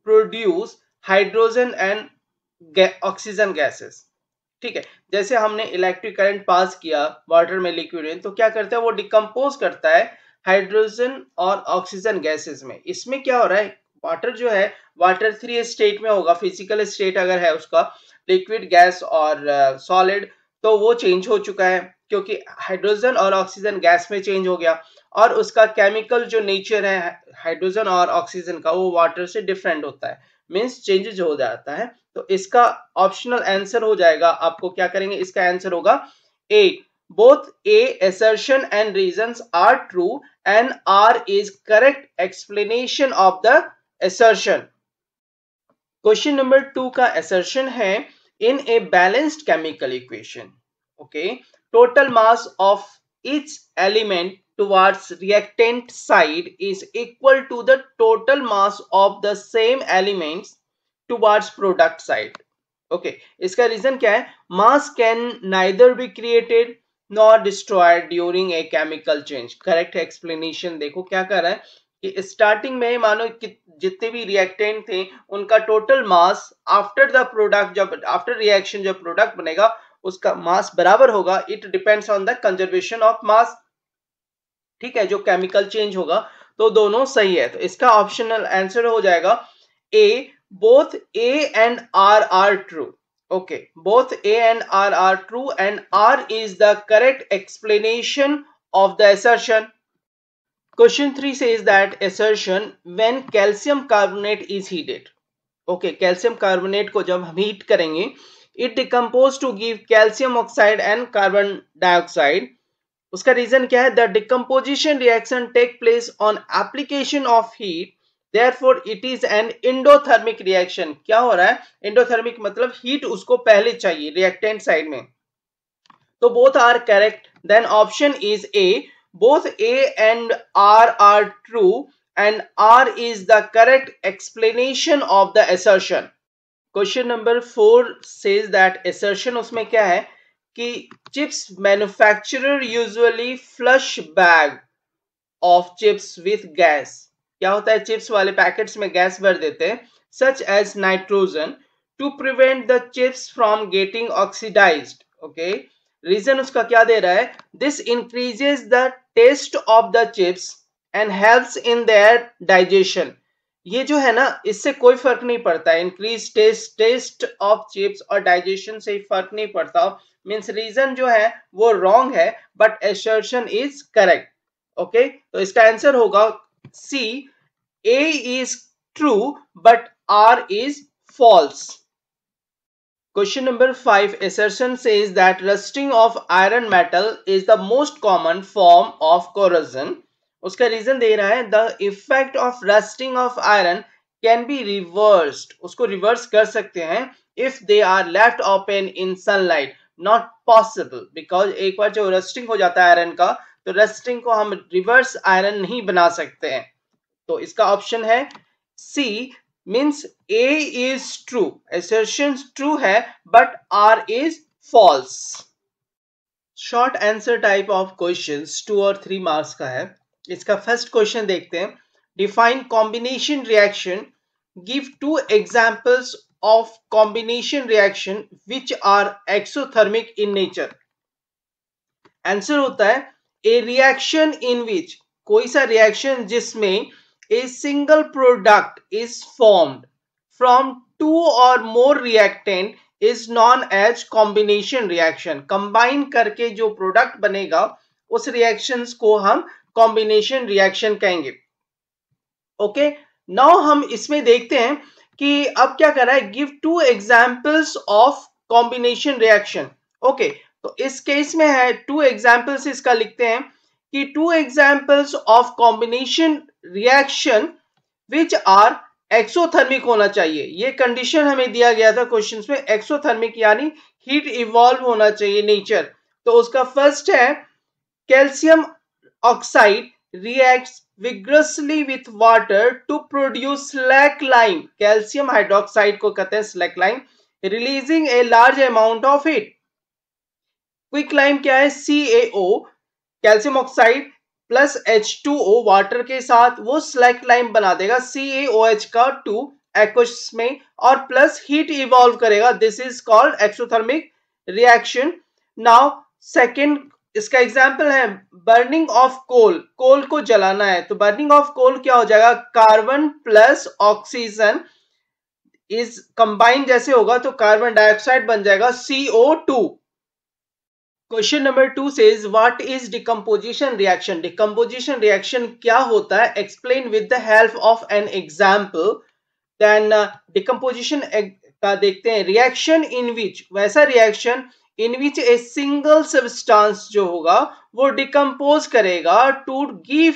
produce hydrogen and oxygen gases। ठीक है, जैसे हमने electric current pass किया water में लिक्विड में तो क्या करता है? वो डिकम्पोज करता है हाइड्रोजन और ऑक्सीजन गैसेस में। इसमें क्या हो रहा है? वाटर जो है वाटर 3 स्टेट में होगा, फिजिकल स्टेट अगर है उसका लिक्विड, गैस और सॉलिड, तो वो चेंज हो चुका है क्योंकि हाइड्रोजन और ऑक्सीजन गैस में चेंज हो गया, और उसका केमिकल जो नेचर है हाइड्रोजन और ऑक्सीजन का वो वाटर से डिफरेंट होता है, मींस चेंजेस हो जाता है। तो इसका ऑप्शनल आंसर हो जाएगा, आपको क्या करेंगे? इसका आंसर होगा ए, both A assertion and reasons are true and R is correct explanation of the assertion। Question number 2 का assertion है in a balanced chemical equation, okay, total mass of each element towards reactant side is equal to the total mass of the same elements towards product side. okay, इसका reason क्या है? mass can neither be created nor destroyed during a chemical change. Correct explanation देखो क्या कर रहा है कि starting में मानो जितने भी रिएक्टेंट थे उनका total mass after the product, जब आफ्टर रिएक्शन जब प्रोडक्ट बनेगा उसका मास बराबर होगा. It depends on the conservation of mass. ठीक है, जो केमिकल चेंज होगा तो दोनों सही है. तो इसका ऑप्शनल आंसर हो जाएगा A, both A and R R true. okay, both a and r are true and r is the correct explanation of the assertion. Question 3 says that assertion when calcium carbonate is heated. Okay, calcium carbonate को जब हम heat करेंगे it decompose to give calcium oxide and carbon dioxide. उसका reason क्या है? The decomposition reaction take place on application of heat, therefore it is an endothermic reaction. क्या हो रहा है? एंडोथर्मिक मतलब हीट उसको पहले चाहिए रिएक्टेंट साइड में. तो both are correct. Then option is A, both a and r are true and r is the correct explanation of the assertion. Question number 4 says that assertion उसमें क्या है कि chips manufacturer usually flush bag of chips with gas. क्या होता है? Chips वाले packets में gas भर देते हैं such as nitrogen to prevent the chips from getting oxidized. okay, reason उसका क्या दे रहा है? This increases the taste of the chips and helps in their digestion. ये जो है ना, इससे कोई फर्क नहीं पड़ता. इंक्रीज टेस्ट ऑफ चिप्स और डाइजेशन से फर्क नहीं पड़ता. मींस रीजन जो है वो रॉन्ग है but assertion is correct. Okay, तो इसका आंसर होगा C, A is true but R is false. Question number 5, assertion says that rusting of iron metal is the most common form of corrosion. उसका reason दे रहा है the effect of rusting of iron can be reversed. उसको reverse कर सकते हैं if they are left open in sunlight. Not possible because एक बार जो rusting हो जाता है आयरन का तो रस्टिंग को हम रिवर्स आयरन नहीं बना सकते हैं. तो इसका ऑप्शन है सी, means A is true, assertion true है but R is false. Short answer type of questions 2 और 3 marks का है. इसका फर्स्ट क्वेश्चन देखते हैं. Define combination reaction. Give 2 examples of combination reaction which are exothermic in nature. Answer होता है a reaction in which, कोई सा रिएक्शन जिसमें a single product is formed from 2 or more reactant is known as combination reaction. combine करके जो product बनेगा उस reactions को हम combination reaction कहेंगे. ओके, नाउ हम इसमें देखते हैं कि अब क्या कर रहा है. Give 2 examples of combination reaction. Okay, तो इस केस में है 2 एग्जांपल्स. इसका लिखते हैं कि 2 examples of combination reaction which are exothermic होना चाहिए. ये कंडीशन हमें दिया गया था क्वेश्चंस में. एक्सोथर्मिक यानी हीट इवॉल्व होना चाहिए नेचर. तो उसका फर्स्ट है calcium oxide reacts vigorously with water to produce slackline. Calcium hydroxide को कहते हैं slackline, releasing a large amount of heat. Quicklime क्या है? CaO, calcium oxide plus H2O water के साथ वो स्लैकलाइन बना देगा CaOH का 2 एक्वस में और प्लस हीट इवॉल्व करेगा. This is called exothermic reaction. Now second, इसका एग्जांपल है बर्निंग ऑफ कोल. कोल को जलाना है तो बर्निंग ऑफ कोल क्या हो जाएगा? Carbon plus oxygen is combine जैसे होगा तो कार्बन डाइऑक्साइड बन जाएगा CO2. Question number 2 says what is decomposition reaction. Decomposition reaction क्या होता है? Explain with the help of an example. Then decomposition का देखते हैं. रिएक्शन इन विच, वैसा reaction in which a single substance जो होगा वो डिकम्पोज करेगा टू गिव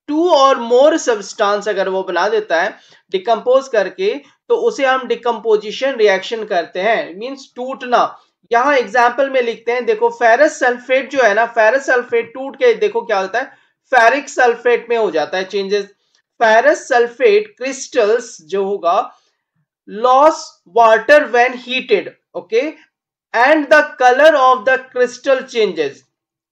2 और मोर सब्सटेंस. अगर वो बना देता है डिकम्पोज करके तो उसे हम डिकम्पोजिशन रिएक्शन करते हैं. मींस टूटना. यहां एग्जाम्पल में लिखते हैं, देखो फेरस सल्फेट जो है ना, फेरस सल्फेट टूट के देखो क्या होता है, फेरिक सल्फेट में हो जाता है चेंजेस। फेरस सल्फेट क्रिस्टल्स जो होगा loss water when heated, okay, and the colour of the crystal changes,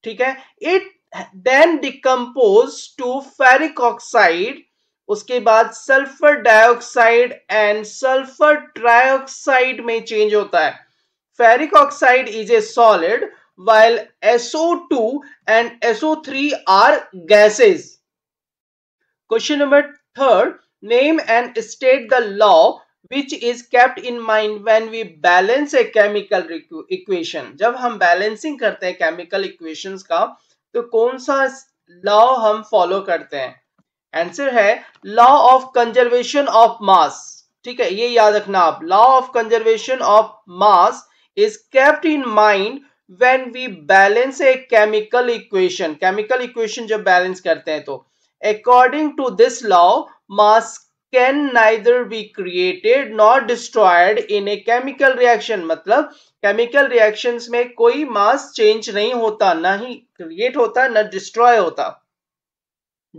ठीक है। It then decompose to ferric oxide, उसके बाद sulphur dioxide and sulphur trioxide में चेंज होता है। Ferric oxide is a solid while SO2 and SO3 are gases. Question number third, name and state the law which is kept in mind when we balance a chemical equation. जब हम balancing करते हैं chemical equations का तो कौन सा law हम follow करते हैं? आंसर है law of conservation of mass, ठीक है, ये याद रखना आप। Law of conservation of mass is kept in mind when we balance a chemical equation. Chemical equation जब बैलेंस करते हैं तो according to this law mass can neither be created nor destroyed in a chemical reaction। मतलब chemical reactions में कोई mass change नहीं होता, ना ही क्रिएट होता ना डिस्ट्रॉय होता।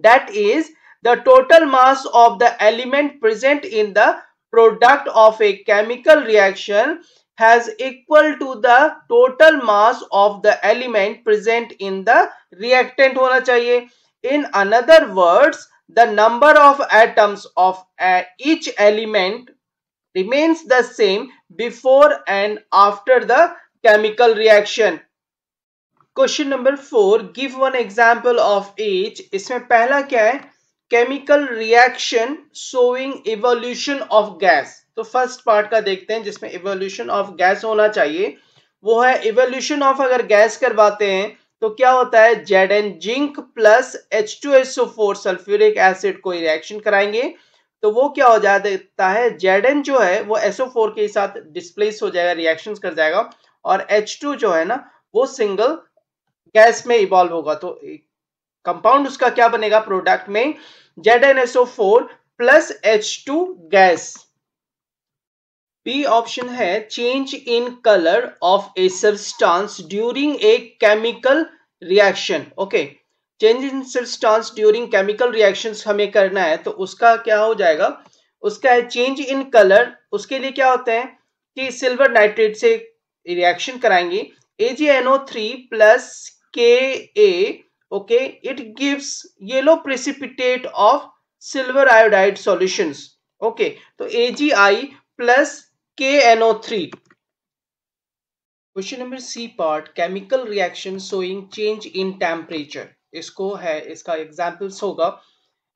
that is the total mass of the element present in the product of a chemical reaction has equal to the total mass of the element present in the reactant होना चाहिए। In another words, the number of atoms of each element remains the same before and after the chemical reaction. Question number 4, give one example of each. इसमें पहला क्या है, chemical reaction showing evolution of gas. तो first part का देखते हैं जिसमें evolution of gas होना चाहिए, वो है इवोल्यूशन ऑफ, अगर गैस करवाते हैं तो क्या होता है, Zn zinc plus H2SO4 sulphuric acid कोई रिएक्शन कराएंगे तो वो क्या हो जाता है, Zn जो है वो SO4 के साथ डिस्प्लेस हो जाएगा, रिएक्शंस कर जाएगा, और H2 जो है ना वो सिंगल गैस में इवॉल्व होगा। तो कंपाउंड उसका क्या बनेगा प्रोडक्ट में, ZnSO4 plus H2 gas. B option है change in colour of a substance during a chemical reaction. Okay, change in substance during chemical reactions हमें करना है तो उसका क्या हो जाएगा, उसका है चेंज इन कलर। उसके लिए क्या होता है कि सिल्वर नाइट्रेट से रिएक्शन कराएंगे, AgNO3 plus Ka, okay, it gives yellow precipitate of silver iodide solutions, okay, तो AgI plus KNO3। Question number C part, chemical reaction showing change in temperature. इसको है, इसका एग्जांपल्स होगा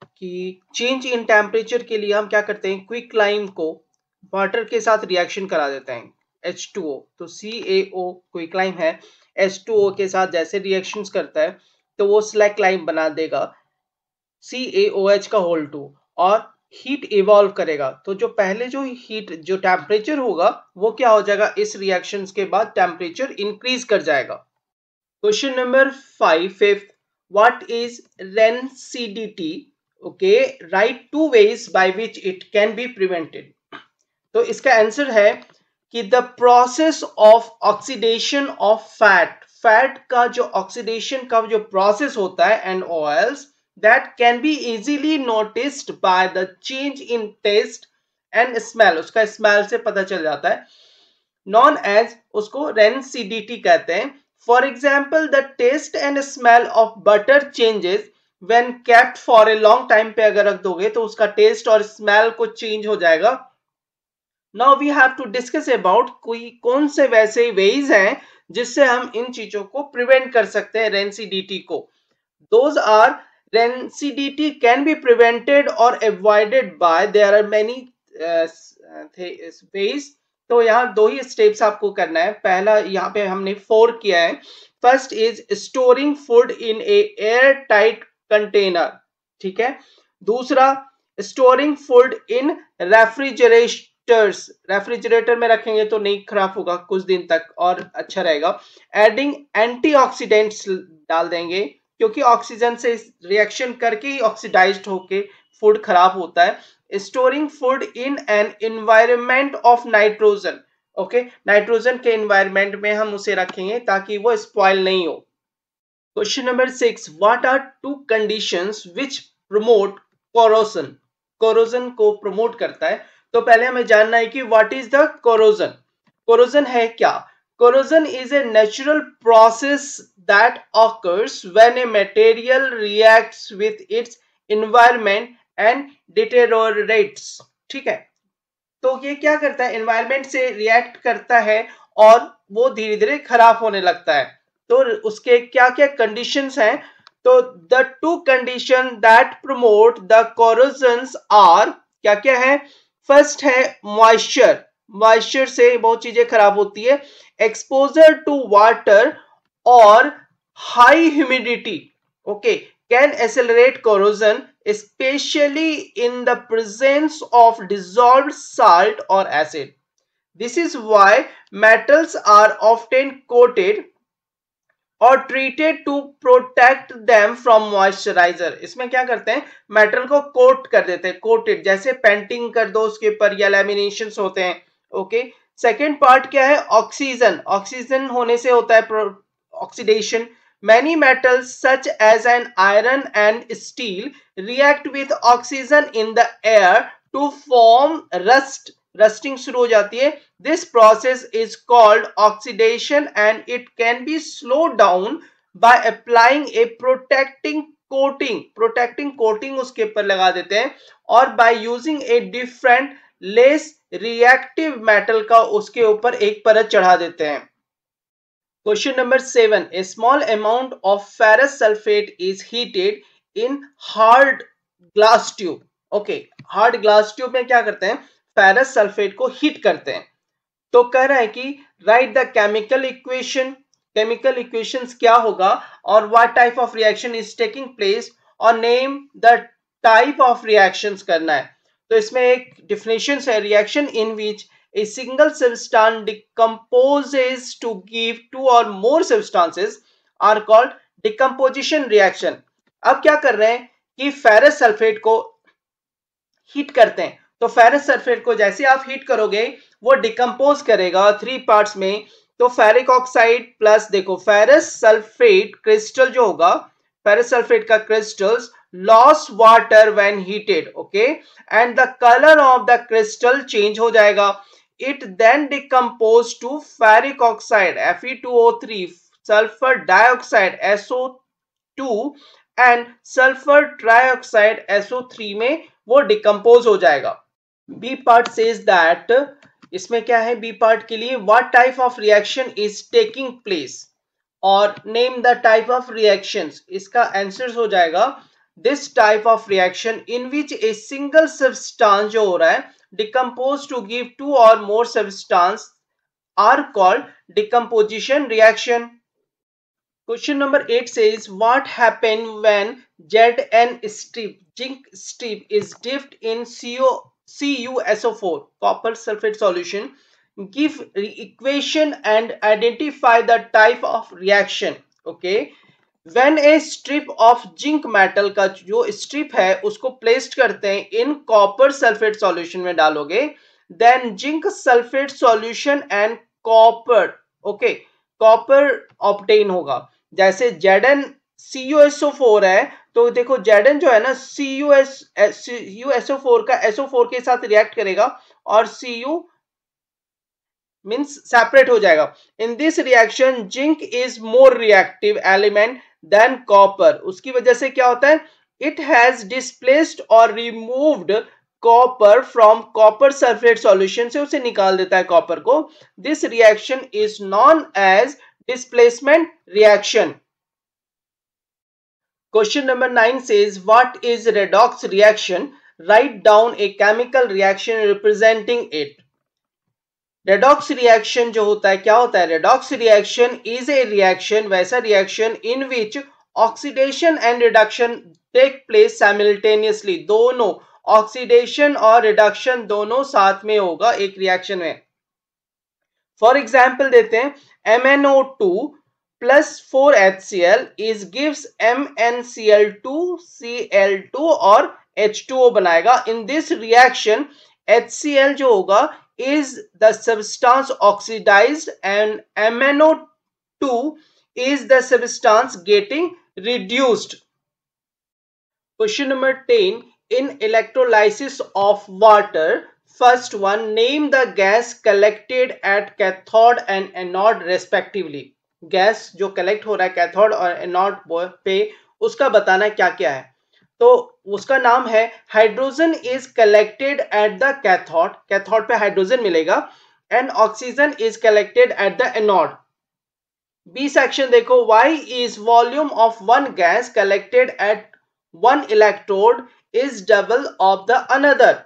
कि चेंज इन टेम्परेचर के लिए हम क्या करते हैं, क्विक लाइम को वाटर के साथ रिएक्शन करा देते हैं, H2O, तो CaO क्विक लाइम है, H2O के साथ जैसे रिएक्शंस करता है तो वो स्लैक लाइम बना देगा CaOH का होल 2 और हीट इवॉल्व करेगा। तो जो पहले जो हीट जो टेम्परेचर होगा वो क्या हो जाएगा, इस रिएक्शंस के बाद टेम्परेचर इंक्रीज कर जाएगा। Question number 5, fifth, what is rancidity, okay, write two ways by which it can be prevented. तो इसका आंसर है कि the process of oxidation of fat, fat का जो ऑक्सीडेशन का जो प्रोसेस होता है and oils, that can be easily noticed by the change in taste and smell, उसका स्मेल से पता चल जाता है, नॉन एज, उसको रेनसीडीटी कहते हैं। For example the taste and smell of butter changes when kept for a long time पे अगर रख दोगे तो उसका टेस्ट और स्मेल को चेंज हो जाएगा। Now we have to discuss about कोई कौन से वैसे वेज हैं जिससे हम इन चीजों को प्रिवेंट कर सकते हैं रेनसीडीटी को। Those are, rancidity can be prevented और avoided by, there are many ways. तो यहाँ दो ही स्टेप्स आपको करना है। पहला यहाँ पे हमने 4 किया है। First is storing food in A air tight container, ठीक है। दूसरा, स्टोरिंग फूड इन रेफ्रिजरेटर में रखेंगे तो नहीं खराब होगा, कुछ दिन तक और अच्छा रहेगा। एडिंग एंटीऑक्सीडेंट्स डाल देंगे क्योंकि ऑक्सीजन से रिएक्शन करके ही ऑक्सीडाइज्ड होके फूड खराब होता है। Storing food in an environment of nitrogen, okay, nitrogen के एनवायरमेंट में हम उसे रखेंगे ताकि वो स्पॉइल नहीं हो। Question number 6, what are two conditions which promote corrosion? Corrosion को प्रमोट करता है, तो पहले हमें जानना है कि what is the corrosion. Corrosion है क्या? Corrosion is a natural process that occurs when a material reacts with its environment and deteriorates. ठीक है, तो ये क्या करता है, एनवायरनमेंट से रिएक्ट करता है और वो धीरे धीरे खराब होने लगता है। तो उसके क्या क्या कंडीशंस हैं? तो the two condition that promote the corrosions are, क्या क्या है? फर्स्ट है मॉइस्चर, मॉइस्चर से बहुत चीजें खराब होती है। एक्सपोजर टू वाटर और high humidity, okay, can accelerate corrosion, especially in the presence of dissolved salt or acid. This is why metals are often coated और treated to protect them from moisturizer. इसमें क्या करते हैं, metal को coat कर देते हैं, कोटेड, जैसे पेंटिंग कर दो उसके ऊपर या लैमिनेशंस होते हैं। ओके, सेकेंड पार्ट क्या है? ऑक्सीजन, ऑक्सीजन होने से होता है oxidation. Many metals such as an iron and steel react with oxygen in the air to form rust. Rusting शुरू हो जाती है। This process is called oxidation and it can be slowed down by applying a protecting coating. Protecting coating उसके ऊपर लगा देते हैं और by using a different less reactive metal का उसके ऊपर एक परत चढ़ा देते हैं। Question number 7. A small amount of ferrous sulfate is heated in hard glass tube. Okay, hard glass tube में क्या करते हैं, ferrous sulfate को हीट करते हैं। तो कह रहा है कि write the chemical equation, chemical equations क्या होगा और what type of reaction is taking place और name the type of reactions करना है। तो इसमें एक definitions है, reaction in which a single substance decomposes to give two or more substances are called decomposition reaction. अब क्या कर रहे हैं कि फेरस सल्फेट को हीट करते हैं। तो फेरस सल्फेट को जैसे आप हीट करोगे वो डिकम्पोज करेगा थ्री पार्ट्स में। तो फेरिक ऑक्साइड प्लस, देखो फेरस सल्फेट क्रिस्टल जो होगा, फेरस सल्फेट का crystals loss water when heated, okay, and the colour of the crystal change हो जाएगा। It then decomposes to ferric oxide Fe2O3, sulfur dioxide SO2 and sulfur trioxide SO3 में वो decompose हो जाएगा। B part says that, इसमें क्या है B part के लिए, what type of reaction is taking place और name the type of reactions. इसका आंसर हो जाएगा this type of reaction in which a single substance जो हो रहा है डिकम्पोज टू गिव टू और more substance are called decomposition reaction. Question number 8 says, what happens when Zn strip, zinc strip is dipped in CuSO4, copper sulfate solution? Give equation and identify the type of reaction. Okay, when a strip of zinc metal का जो strip है उसको placed करते हैं in copper sulfate solution में डालोगे, then zinc sulfate solution and copper, okay, copper obtain होगा। जैसे ZnCuSO4 है, तो देखो Zn जो है ना CuSO4 का SO4 के साथ रिएक्ट करेगा और Cu मीन्स सेपरेट हो जाएगा। In this reaction zinc is more reactive element than copper. उसकी वजह से क्या होता है, इट हैज डिस्प्लेस्ड और removed copper from copper sulphate solution से उसे निकाल देता है कॉपर को। This reaction is known as displacement reaction. Question number 9 says, what is redox reaction? Write down a chemical reaction representing it. Redox reaction जो होता है, क्या होता है, redox reaction is a reaction, वैसा reaction in which oxidation and reduction take place simultaneously, दोनों oxidation और reduction दोनों साथ में होगा एक रिएक्शन में। फॉर एग्जाम्पल देते हैं, MnO2 plus 4HCl is gives MnCl2 Cl2 और H2O बनाएगा। इन दिस रिएक्शन HCl जो होगा is the substance oxidized and MnO2 is the substance getting reduced. Question number 10. In electrolysis of water, first one, name the gas collected at cathode and anode respectively. Gas जो collect हो रहा है cathode और anode पे उसका बताना क्या क्या है. तो उसका नाम है hydrogen is collected at the cathode, cathode पे हाइड्रोजन मिलेगा, and oxygen is collected at the anode. B section देखो, why is volume of one gas collected at one electrode is double of the another.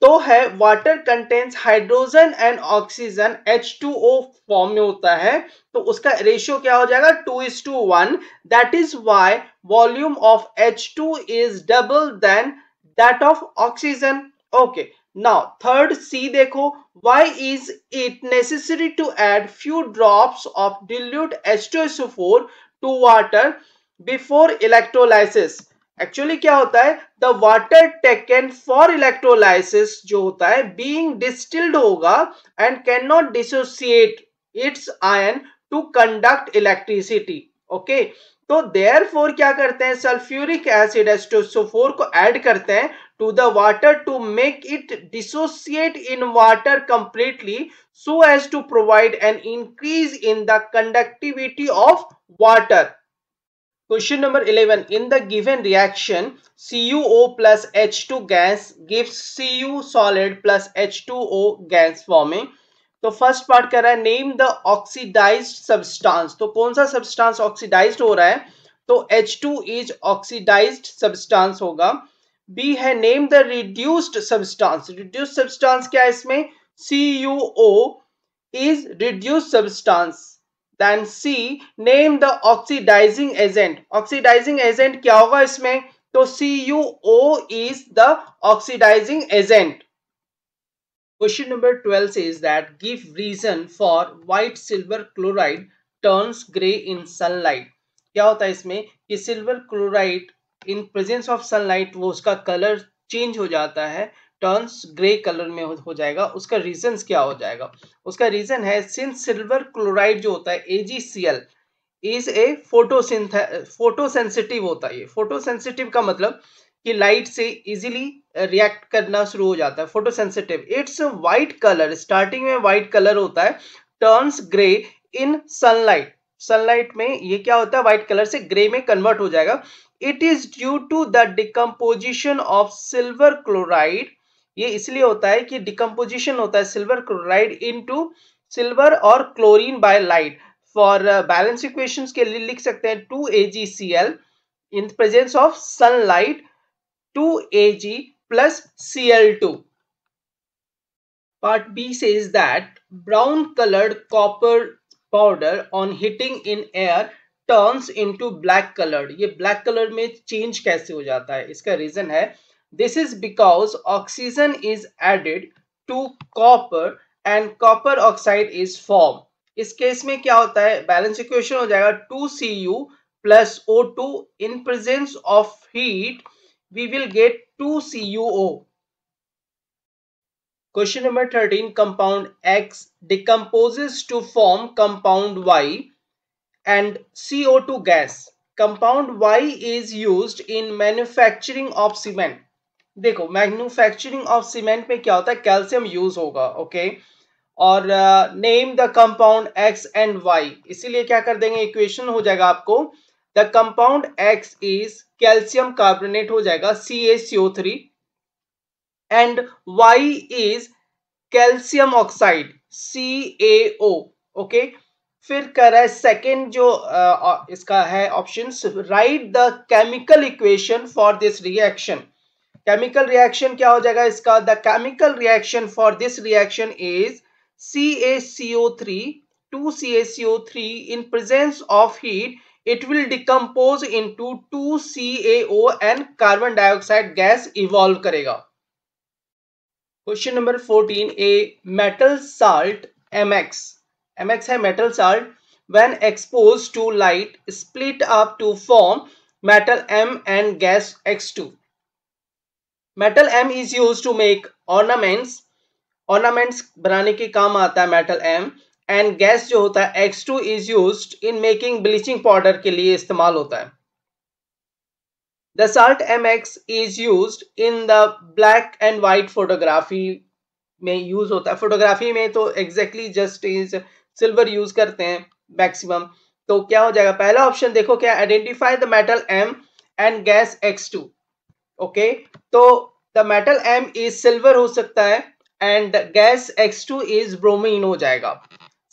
तो है water contains hydrogen and oxygen H2O form में होता है, तो उसका ratio क्या हो जाएगा 2:1. That is why volume of H2 is double than that of oxygen. Okay, now third C देखो, why is it necessary to add few drops of dilute H2SO4 to water before electrolysis. Actually क्या होता है, the water taken for electrolysis जो होता है being distilled होगा and can not dissociate its ion to conduct electricity. Okay, तो therefore क्या करते हैं, सल्फ्यूरिक एसिड H2SO4 को ऐड करते हैं to the water to make it dissociate in water completely so as to provide an increase in the conductivity of water. Question number 11. In the given reaction, CuO plus H2 gas gives Cu solid plus H2O gas forming. तो first part कर रहा है name the oxidised substance. तो कौन सा substance oxidised हो रहा है, तो H2 इज ऑक्सीडाइज्ड सब्सटेंस होगा. बी है name the reduced substance. Reduced substance क्या है इसमें, CuO is reduced substance. Then C, name the oxidizing agent. Oxidizing agent क्या होगा इसमें, तो CuO is the oxidizing agent. Question number 12 says that give reason for white silver chloride turns gray in sunlight. क्या होता है इसमें कि silver chloride in presence of sunlight वो उसका कलर चेंज हो जाता है, टर्न्स ग्रे कलर में हो जाएगा. उसका रीजन क्या हो जाएगा, उसका रीजन है सिंस सिल्वर क्लोराइड जो होता है AgCl इज ए फोटोसेंसिटिव होता है. ये फोटोसेंसिटिव का मतलब कि लाइट से इजीली रिएक्ट करना शुरू हो जाता है, photosensitive. Its white colour, starting में व्हाइट कलर होता है, turns grey in sunlight. Sunlight में ये क्या होता है, व्हाइट कलर से ग्रे में कन्वर्ट हो जाएगा. It is due to the decomposition of silver chloride. ये इसलिए होता है कि डिकम्पोजिशन होता है सिल्वर क्लोराइड इनटू सिल्वर और chlorine by light. For balance equations के लिए लिख सकते हैं 2AgCl in the presence of sunlight 2Ag plus Cl2. Part B says that brown colored copper powder on hitting in air turns into black colored. ये black color में change कैसे हो जाता है, इसका रीजन है this is because oxygen is added to copper and copper oxide is formed. इस case में क्या होता है, बैलेंस इक्वेशन हो जाएगा 2Cu plus O2 in presence of heat we will get 2CuO. Question number 13. Compound X decomposes to form compound Y and CO2 gas. Compound Y is used in manufacturing of cement. देखो manufacturing of cement में क्या होता है, calcium use होगा. Okay, और name the compound X and Y, इसीलिए क्या कर देंगे, इक्वेशन हो जाएगा आपको the compound X is calcium carbonate हो जाएगा CaCO3 and Y is calcium oxide CaO. Okay, फिर कर रहा है सेकेंड जो इसका है option, right the chemical equation for this reaction. Chemical reaction क्या हो जाएगा इसका, the chemical reaction for this reaction is CaCO3 2CaCO3 in presence of heat it will decompose into 2CaO and carbon dioxide gas evolve करेगा. Question number 14. A metal salt MX है metal salt when exposed to light split up to form metal M and gas X2. Metal M is used to make ornaments ornaments बनाने के काम आता है metal M। And gas जो होता है X2 is used in making bleaching powder के लिए इस्तेमाल होता है। The salt MX is used in the black and white photography में यूज होता है। फोटोग्राफी में तो exactly just is silver use करते हैं मैक्सिमम। तो क्या हो जाएगा, पहला ऑप्शन देखो क्या, identify the metal M and gas X2। Okay, तो the metal M is silver हो सकता है and gas X2 is bromine हो जाएगा।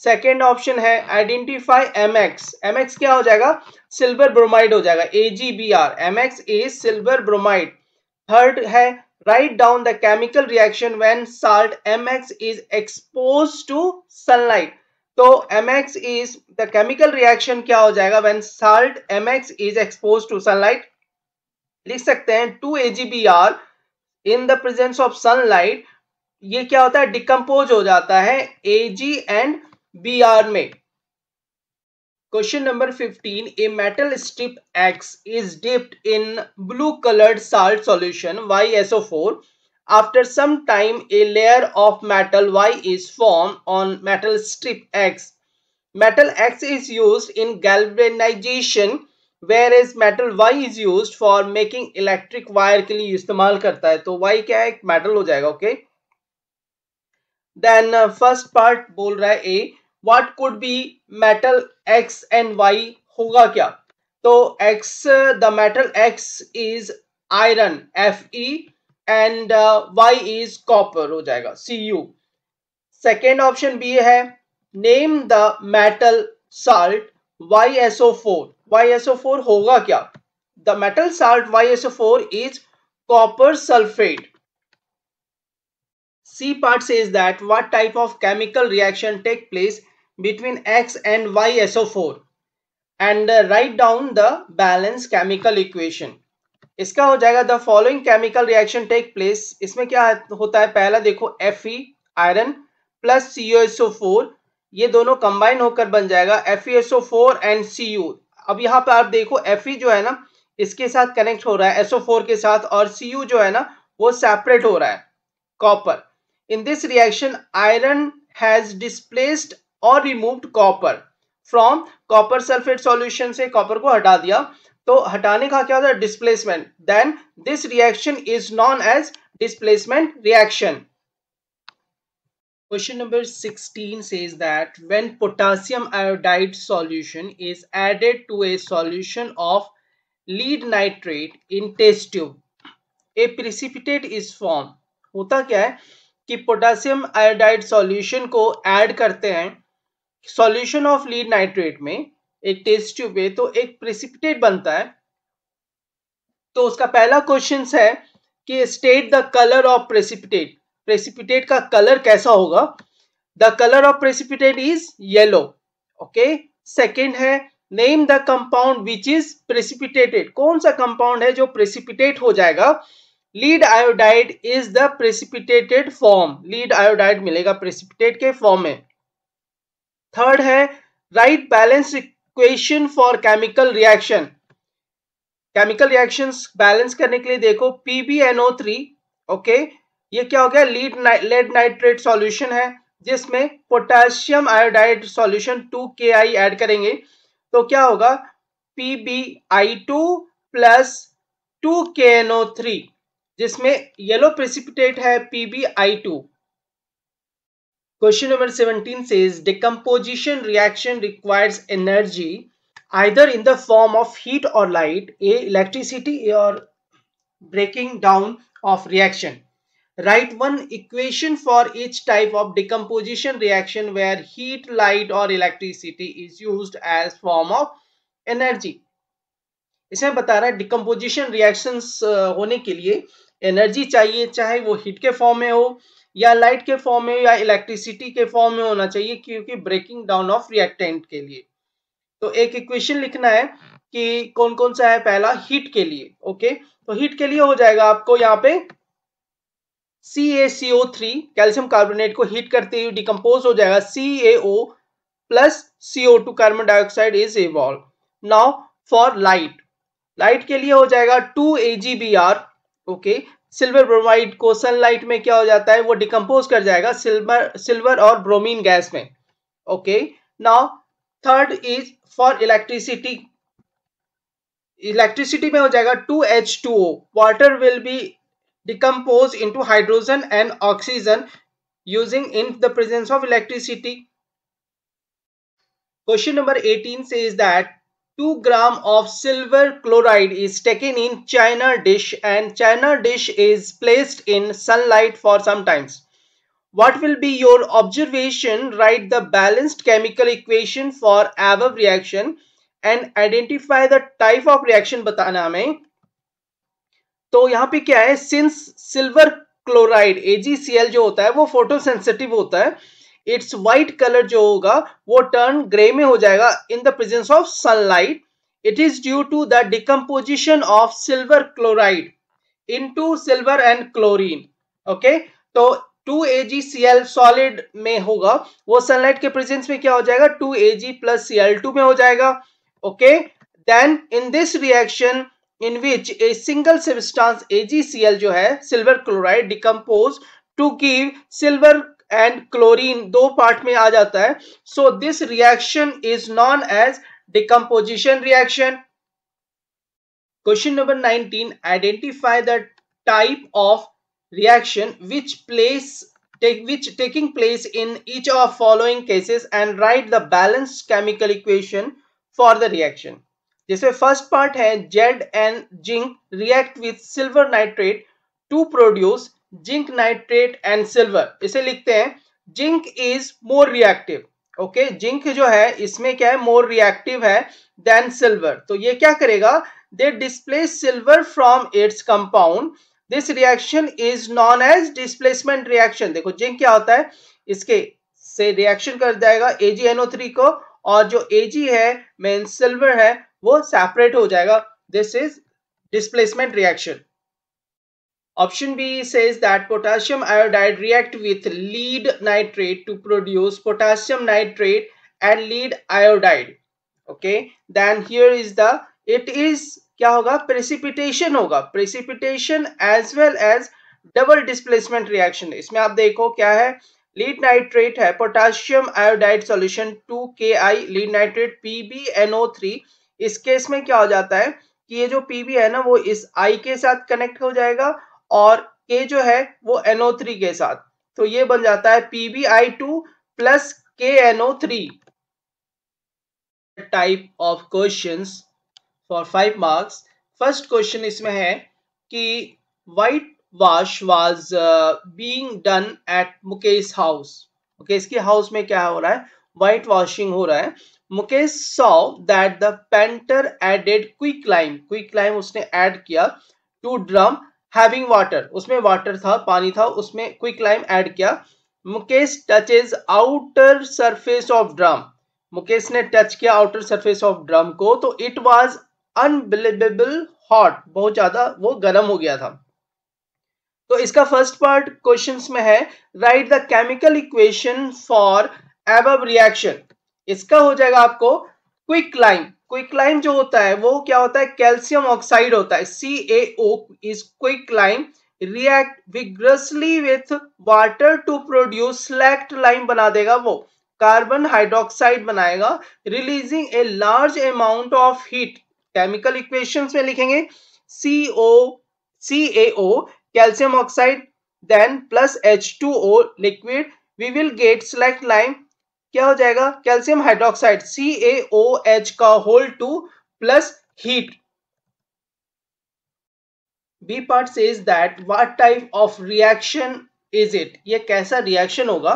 सेकेंड ऑप्शन है आइडेंटिफाई MX। MX क्या हो जाएगा, सिल्वर ब्रोमाइड हो जाएगा, AgBr। MX is silver bromide. Third है write down the chemical reaction when salt MX is exposed to sunlight। तो MX is the chemical reaction क्या हो जाएगा when salt MX is exposed to sunlight। लिख सकते हैं 2AgBr in the presence of sunlight, ये क्या होता है, डिकम्पोज हो जाता है Ag and Br में। Question number 15. A metal strip X is dipped in blue colored salt solution YSO4. After some time, a layer of metal Y is formed on metal strip X. Metal X is used in galvanization, whereas metal Y is used for making electric wire के लिए इस्तेमाल करता है। तो Y क्या है, metal हो जाएगा। ओके, देन फर्स्ट पार्ट बोल रहा है A, what could be metal X and Y, होगा क्या। तो X, the metal X is iron Fe and Y is copper हो जाएगा Cu। सेकेंड ऑप्शन बी है name the metal salt YSO4। YSO4 होगा क्या, the metal salt YSO4 is copper sulphate. C part says that what type of chemical reaction take place between X and YSO4 and write down the balanced chemical equation। इसका हो जाएगा the following chemical reaction take place। इसमें क्या होता है, पहला देखो Fe iron plus CuSO4, ये दोनों कंबाइन होकर बन जाएगा FeSO4 एंड Cu। अब यहाँ पे आप देखो Fe जो है ना इसके साथ कनेक्ट हो रहा है SO4 के साथ, और Cu जो है ना वो सेपरेट हो रहा है copper. In this reaction, iron has displaced or removed copper from copper sulfate solution से कॉपर को हटा दिया, तो हटाने का क्या होता है, displacement। Then this reaction is known as displacement reaction। Question number 16 says that when potassium iodide solution is added to a solution of lead nitrate in test tube, a precipitate is formed। होता क्या है कि potassium iodide solution को add करते हैं solution of lead nitrate में एक test tube में, तो एक प्रेसिपिटेट बनता है। तो उसका पहला क्वेश्चन है कि state the colour of precipitate. Precipitate का कलर कैसा होगा, the colour of precipitate is yellow. Okay, second है name the compound which is precipitated. कौन सा कंपाउंड है जो प्रेसिपिटेट हो जाएगा, lead iodide is the precipitated form. Lead iodide मिलेगा प्रेसिपिटेट के फॉर्म में। थर्ड है write balance equation for chemical reaction. Chemical reactions balance करने के लिए देखो PbNO3। ओके, ये क्या हो गया, लेड नाइट्रेट सॉल्यूशन है जिसमें potassium iodide solution 2Ki add करेंगे, तो क्या होगा PbI2 प्लस 2KNO3, जिसमें येलो प्रेसिपिटेट है PbI2। Question number 17 says decomposition reaction requires energy either in the form of heat or light, electricity or breaking down of reaction। Write one equation for each type of decomposition reaction where heat, light or electricity is used as form of energy। इसमें बता रहा है decomposition reactions होने के लिए energy चाहिए, चाहे वो हीट के फॉर्म में हो या लाइट के फॉर्म में या इलेक्ट्रिसिटी के फॉर्म में होना चाहिए, क्योंकि ब्रेकिंग डाउन ऑफ रिएक्टेंट के लिए। तो एक इक्वेशन लिखना है कि कौन कौन सा है, पहला हीट के लिए। ओके, तो हीट के लिए हो जाएगा आपको यहाँ पे CaCO3 कैल्शियम कार्बोनेट को हीट करते हुए डिकम्पोज हो जाएगा CaO plus CO2 carbon dioxide is evolve. Now for light, light के लिए हो जाएगा 2AgBr। ओके, सिल्वर ब्रोमाइड को सनलाइट में क्या हो जाता है, वो डिकम्पोज कर जाएगा सिल्वर और ब्रोमीन गैस में। Okay, now third is for electricity. Electricity में हो जाएगा 2H2O, water will be decompose into hydrogen and oxygen using in the presence of electricity. Question number 18 says that 2 gram of silver chloride is taken in china dish and china dish is placed in sunlight for some times. What will be your observation? Write the balanced chemical equation for above reaction and identify the type of reaction बताना हमें। तो यहाँ पे क्या है, since silver chloride AgCl जो होता है वो फोटोसेंसिटिव होता है, इट्स व्हाइट कलर जो होगा वो टर्न ग्रे में हो जाएगा in the presence of sunlight. It is due to the decomposition of silver chloride into silver and chlorine. Okay, तो 2AgCl सॉलिड में होगा, वो सनलाइट के प्रेजेंस में क्या हो जाएगा, 2Ag प्लस Cl2 में हो जाएगा। Okay, then in this reaction in which a single substance AgCl जो है silver chloride decompose to give silver and chlorine, दो पार्ट में आ जाता है। So this reaction is known as decomposition reaction. Question number 19, identify the type of reaction which taking place in each of following cases and write the balanced chemical equation for the reaction. जिसमें first part है Z and zinc react with silver nitrate to produce zinc nitrate and silver. इसे लिखते हैं zinc is more reactive. Okay, zinc जो है इसमें क्या है, मोर रिएक्टिव है देन सिल्वर। तो ये क्या करेगा, they displace silver from its compound. This reaction is known as displacement reaction. देखो जिंक क्या होता है, इसके से रिएक्शन कर जाएगा AgNO3 को, और जो Ag है मीन सिल्वर है वो सेपरेट हो जाएगा। This is displacement reaction. Option B says that potassium iodide react with lead nitrate to produce potassium nitrate and lead iodide. Okay, then here is the, it is क्या होगा, precipitation होगा, precipitation as well as double displacement reaction। इसमें आप देखो क्या है, lead nitrate है potassium iodide solution 2Ki lead nitrate PbNO3। इस केस में क्या हो जाता है कि ये जो Pb है ना वो इस I के साथ कनेक्ट हो जाएगा और K जो है वो NO3 के साथ, तो ये बन जाता है PbI2 plus KNO3। Type of questions for 5 marks. First question इसमें है कि white wash was being done at Mukesh house. Mukesh के हाउस में क्या हो रहा है, व्हाइट वॉशिंग हो रहा है। Mukesh saw that the painter added quick lime उसने ऐड किया टू ड्रम हैविंग वाटर, उसमें वाटर था, पानी था, उसमें क्विक लाइम ऐड किया। Mukesh touches outer surface of drum, Mukesh ने टच किया आउटर सरफेस ऑफ ड्रम को, तो इट वाज अनबिलीवेबल हॉट, बहुत ज्यादा वो गर्म हो गया था। तो इसका फर्स्ट पार्ट क्वेश्चंस में है right the chemical equation for above reaction. इसका हो जाएगा आपको क्विक लाइम जो होता है वो क्या होता है, कैल्शियम ऑक्साइड होता है, CaO is quick lime react vigorously with water to produce slaked lime बना देगा, वो कार्बन हाइड्रोक्साइड बनाएगा releasing a large amount of heat. Chemical equations में लिखेंगे CaO calcium oxide then plus H2O liquid, we will get slaked lime, क्या हो जाएगा calcium hydroxide CaOH का whole 2 plus heat. B part says that what type of reaction is it, ये कैसा रिएक्शन होगा।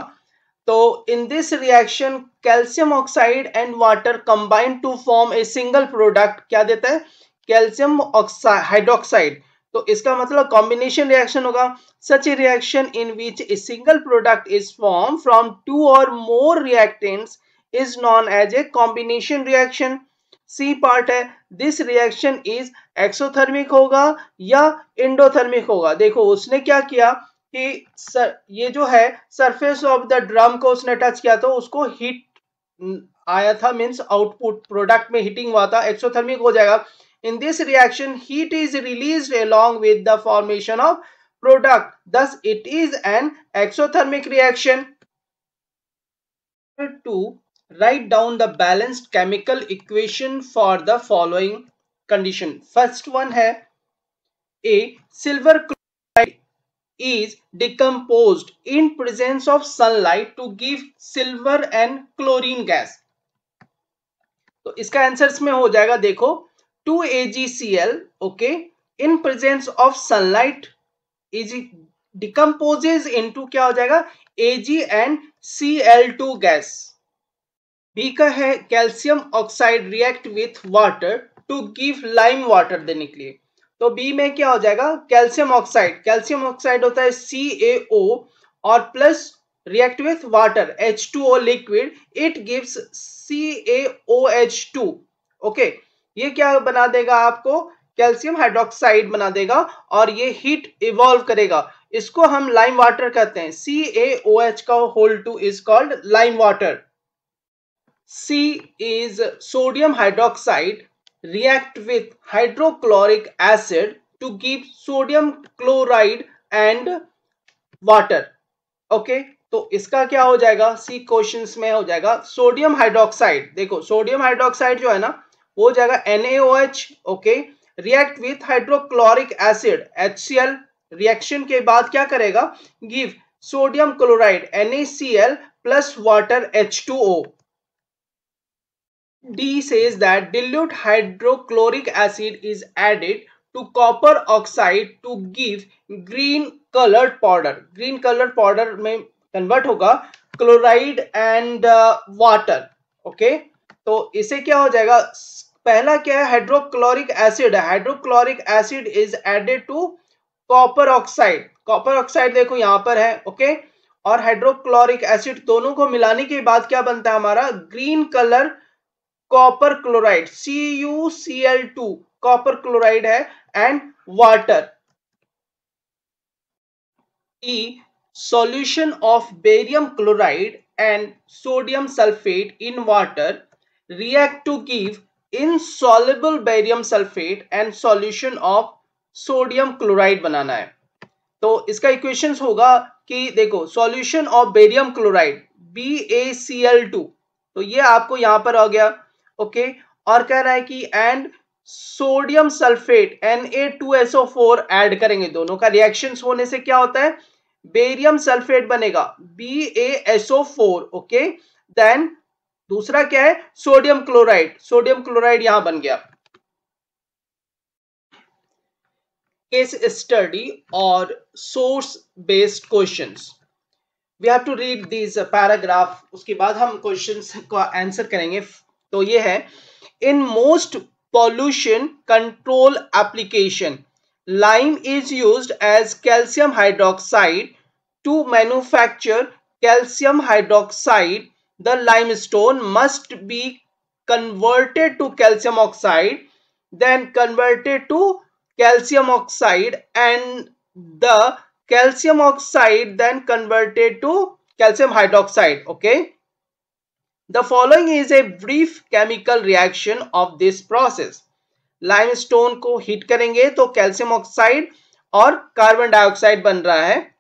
तो इन this reaction calcium oxide and water combine to form a single product, क्या देता है कैल्शियम हाइड्रोक्साइड, तो इसका मतलब कॉम्बिनेशन रिएक्शन होगा। Such a reaction in which a single product is form from 2 और more reactants is known as a combination reaction. C part है this reaction is exothermic होगा या इंडोथर्मिक होगा। देखो उसने क्या किया कि ये जो है सरफेस ऑफ द ड्रम को उसने टच किया तो उसको हीट आया था, मींस आउटपुट प्रोडक्ट में हीटिंग हुआ था, एक्सोथर्मिक हो जाएगा। In this reaction, heat is released along with the formation of product. Thus, it is an exothermic reaction. 2. Write down the balanced chemical equation for the following condition. First one है A. Silver chloride is decomposed in presence of sunlight to give silver and chlorine gas. तो इसका answers में हो जाएगा, देखो 2AgCl okay in presence of sunlight is decomposes into क्या हो जाएगा Ag and Cl2 gas. B का है calcium oxide react with water to give lime water देने के लिए. तो बी में क्या हो जाएगा कैल्शियम ऑक्साइड होता है CaO और plus react with water H2O liquid, it gives CaOH2. Okay ये क्या बना देगा आपको कैल्शियम हाइड्रोक्साइड बना देगा और ये हीट इवॉल्व करेगा. इसको हम लाइम वाटर कहते हैं. CaOH का whole 2 is called lime water. C is sodium hydroxide react with hydrochloric acid to give sodium chloride and water. Okay तो इसका क्या हो जाएगा सी क्वेश्चंस में हो जाएगा सोडियम हाइड्रोक्साइड. देखो सोडियम हाइड्रोक्साइड जो है ना वो हो जाएगा NaOH. Okay react with hydrochloric acid HCl. Reaction के बाद क्या करेगा give sodium chloride NaCl plus water H2O. D says that dilute hydrochloric acid is added to copper oxide to give green colored powder. Green colored powder में convert होगा chloride and water. Okay तो इसे क्या हो जाएगा पहला क्या है हाइड्रोक्लोरिक एसिड है. Hydrochloric acid is added to copper oxide. Copper oxide देखो यहां पर है. ओके और हाइड्रोक्लोरिक एसिड दोनों को मिलाने के बाद क्या बनता है हमारा green colour copper chloride CuCl2 copper chloride है and water. E solution of barium chloride and sodium sulfate in water react to give insoluble barium sulfate and solution of sodium chloride बनाना है. तो इसका इक्वेशंस होगा कि देखो solution of barium chloride BaCl2 तो ये आपको यहां पर आ गया. ओके और कह रहा है कि and sodium sulphate Na2SO4 add करेंगे. दोनों का रिएक्शंस होने से क्या होता है बेरियम सल्फेट बनेगा BaSO4. ओके देन दूसरा क्या है सोडियम क्लोराइड यहां बन गया. केस स्टडी और source based questions. We have to read this paragraph. उसके बाद हम क्वेश्चंस का आंसर करेंगे. तो ये है in most pollution control application lime is used as calcium hydroxide to manufacture calcium hydroxide. The limestone must be converted to calcium oxide then converted to calcium oxide and the calcium oxide then converted to calcium hydroxide. Okay the following is a brief chemical reaction of this process. Limestone को heat करेंगे तो calcium oxide और carbon dioxide बन रहा है.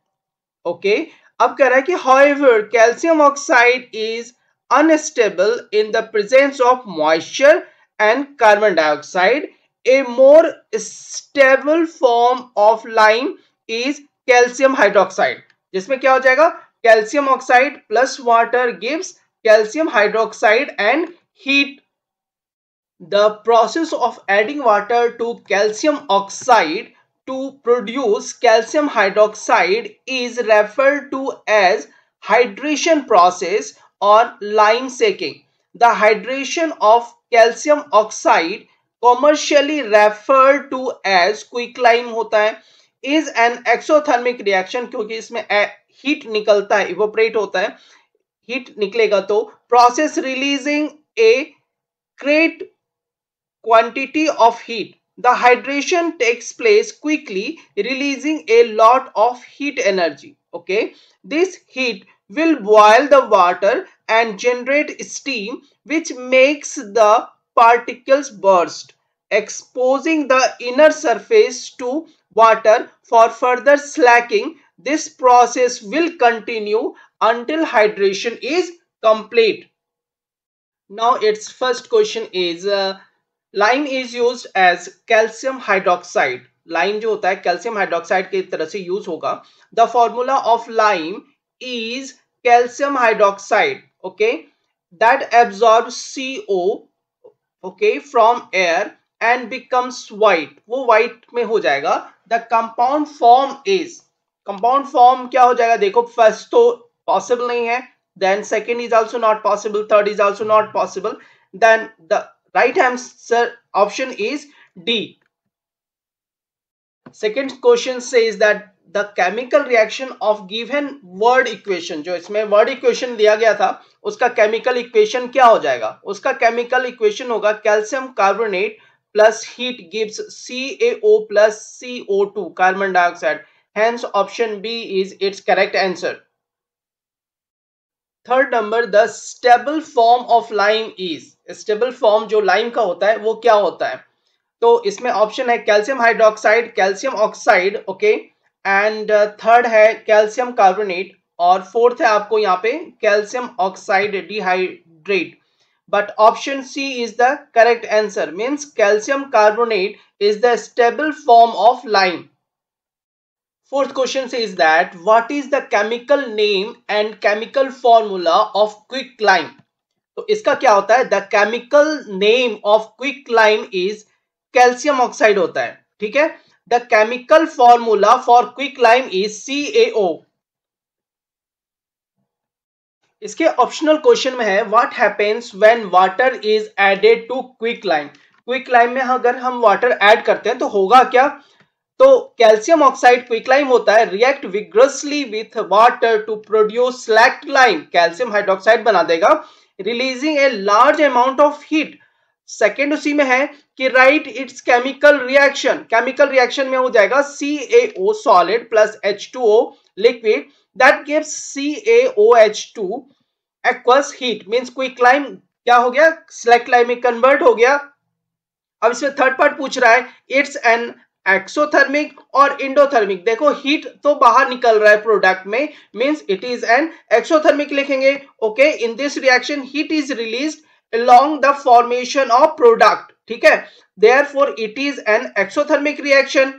Okay अब कह रहा है कि however calcium oxide is unstable in the presence of moisture and carbon dioxide. A more stable form of lime is calcium hydroxide जिसमें क्या हो जाएगा calcium oxide plus water gives calcium hydroxide and heat. The process of adding water to calcium oxide to produce calcium hydroxide is referred to as hydration process or lime shaking. The hydration of calcium oxide commercially referred to as quicklime होता है is an exothermic reaction क्योंकि इसमें heat निकलता है evaporate होता है. Heat निकलेगा तो process releasing A great quantity of heat. The hydration takes place quickly releasing a lot of heat energy. Okay this heat will boil the water and generate steam which makes the particles burst. exposing the inner surface to water for further slacking. This process will continue until hydration is complete. Now its first question is lime is used as calcium hydroxide. Lime जो होता है calcium hydroxide की तरह से use होगा. The formula of lime is calcium hydroxide, okay, that absorbs CO, okay, from air and becomes white. वो white में हो जाएगा. The compound form is, compound form क्या हो जाएगा? देखो first तो possible नहीं है, then second is also not possible, third is also not possible, then the right answer option is D. Second question says that the chemical reaction of given word equation, जो इसमें word equation दिया गया था उसका chemical equation क्या हो जाएगा? उसका chemical equation होगा calcium carbonate plus heat gives CaO plus CO2 carbon dioxide. Hence option B is its correct answer. Third number, the stable form of lime is, stable form जो lime का होता है वो क्या होता है? तो इसमें ऑप्शन है calcium hydroxide, calcium oxide, okay, and third है कैल्शियम कार्बोनेट, और फोर्थ है आपको यहाँ पे calcium oxide dihydrate. But option C is the correct answer, means calcium carbonate is the stable form of lime. Fourth question says that what is the chemical name and chemical formula of quicklime? तो इसका क्या होता है? The chemical name of quicklime is calcium oxide होता है, ठीक है. The chemical formula for quicklime is CaO. इसके ऑप्शनल क्वेश्चन में है what happens when water is added to quicklime. Quicklime में अगर हम वाटर ऐड करते हैं तो होगा क्या? तो कैल्शियम ऑक्साइड क्विकलाइम होता है, react vigorously with water to produce slaked lime, calcium hydroxide बना देगा, releasing a large amount of heat. Second उसी में है कि right its chemical reaction, chemical reaction में हो जाएगा CaO solid plus H2O liquid that gives CaOH2 aqueous heat. Means quicklime क्या हो गया? स्लैक्ड लाइम में कन्वर्ट हो गया. अब इसमें थर्ड पार्ट पूछ रहा है इट्स एन एक्सोथर्मिक और इंडोथर्मिक. देखो हीट तो बाहर निकल रहा है प्रोडक्ट में, means it is an exothermic लिखेंगे. Okay, in this reaction heat is released along the formation of product, ठीक है, therefore it is an exothermic reaction.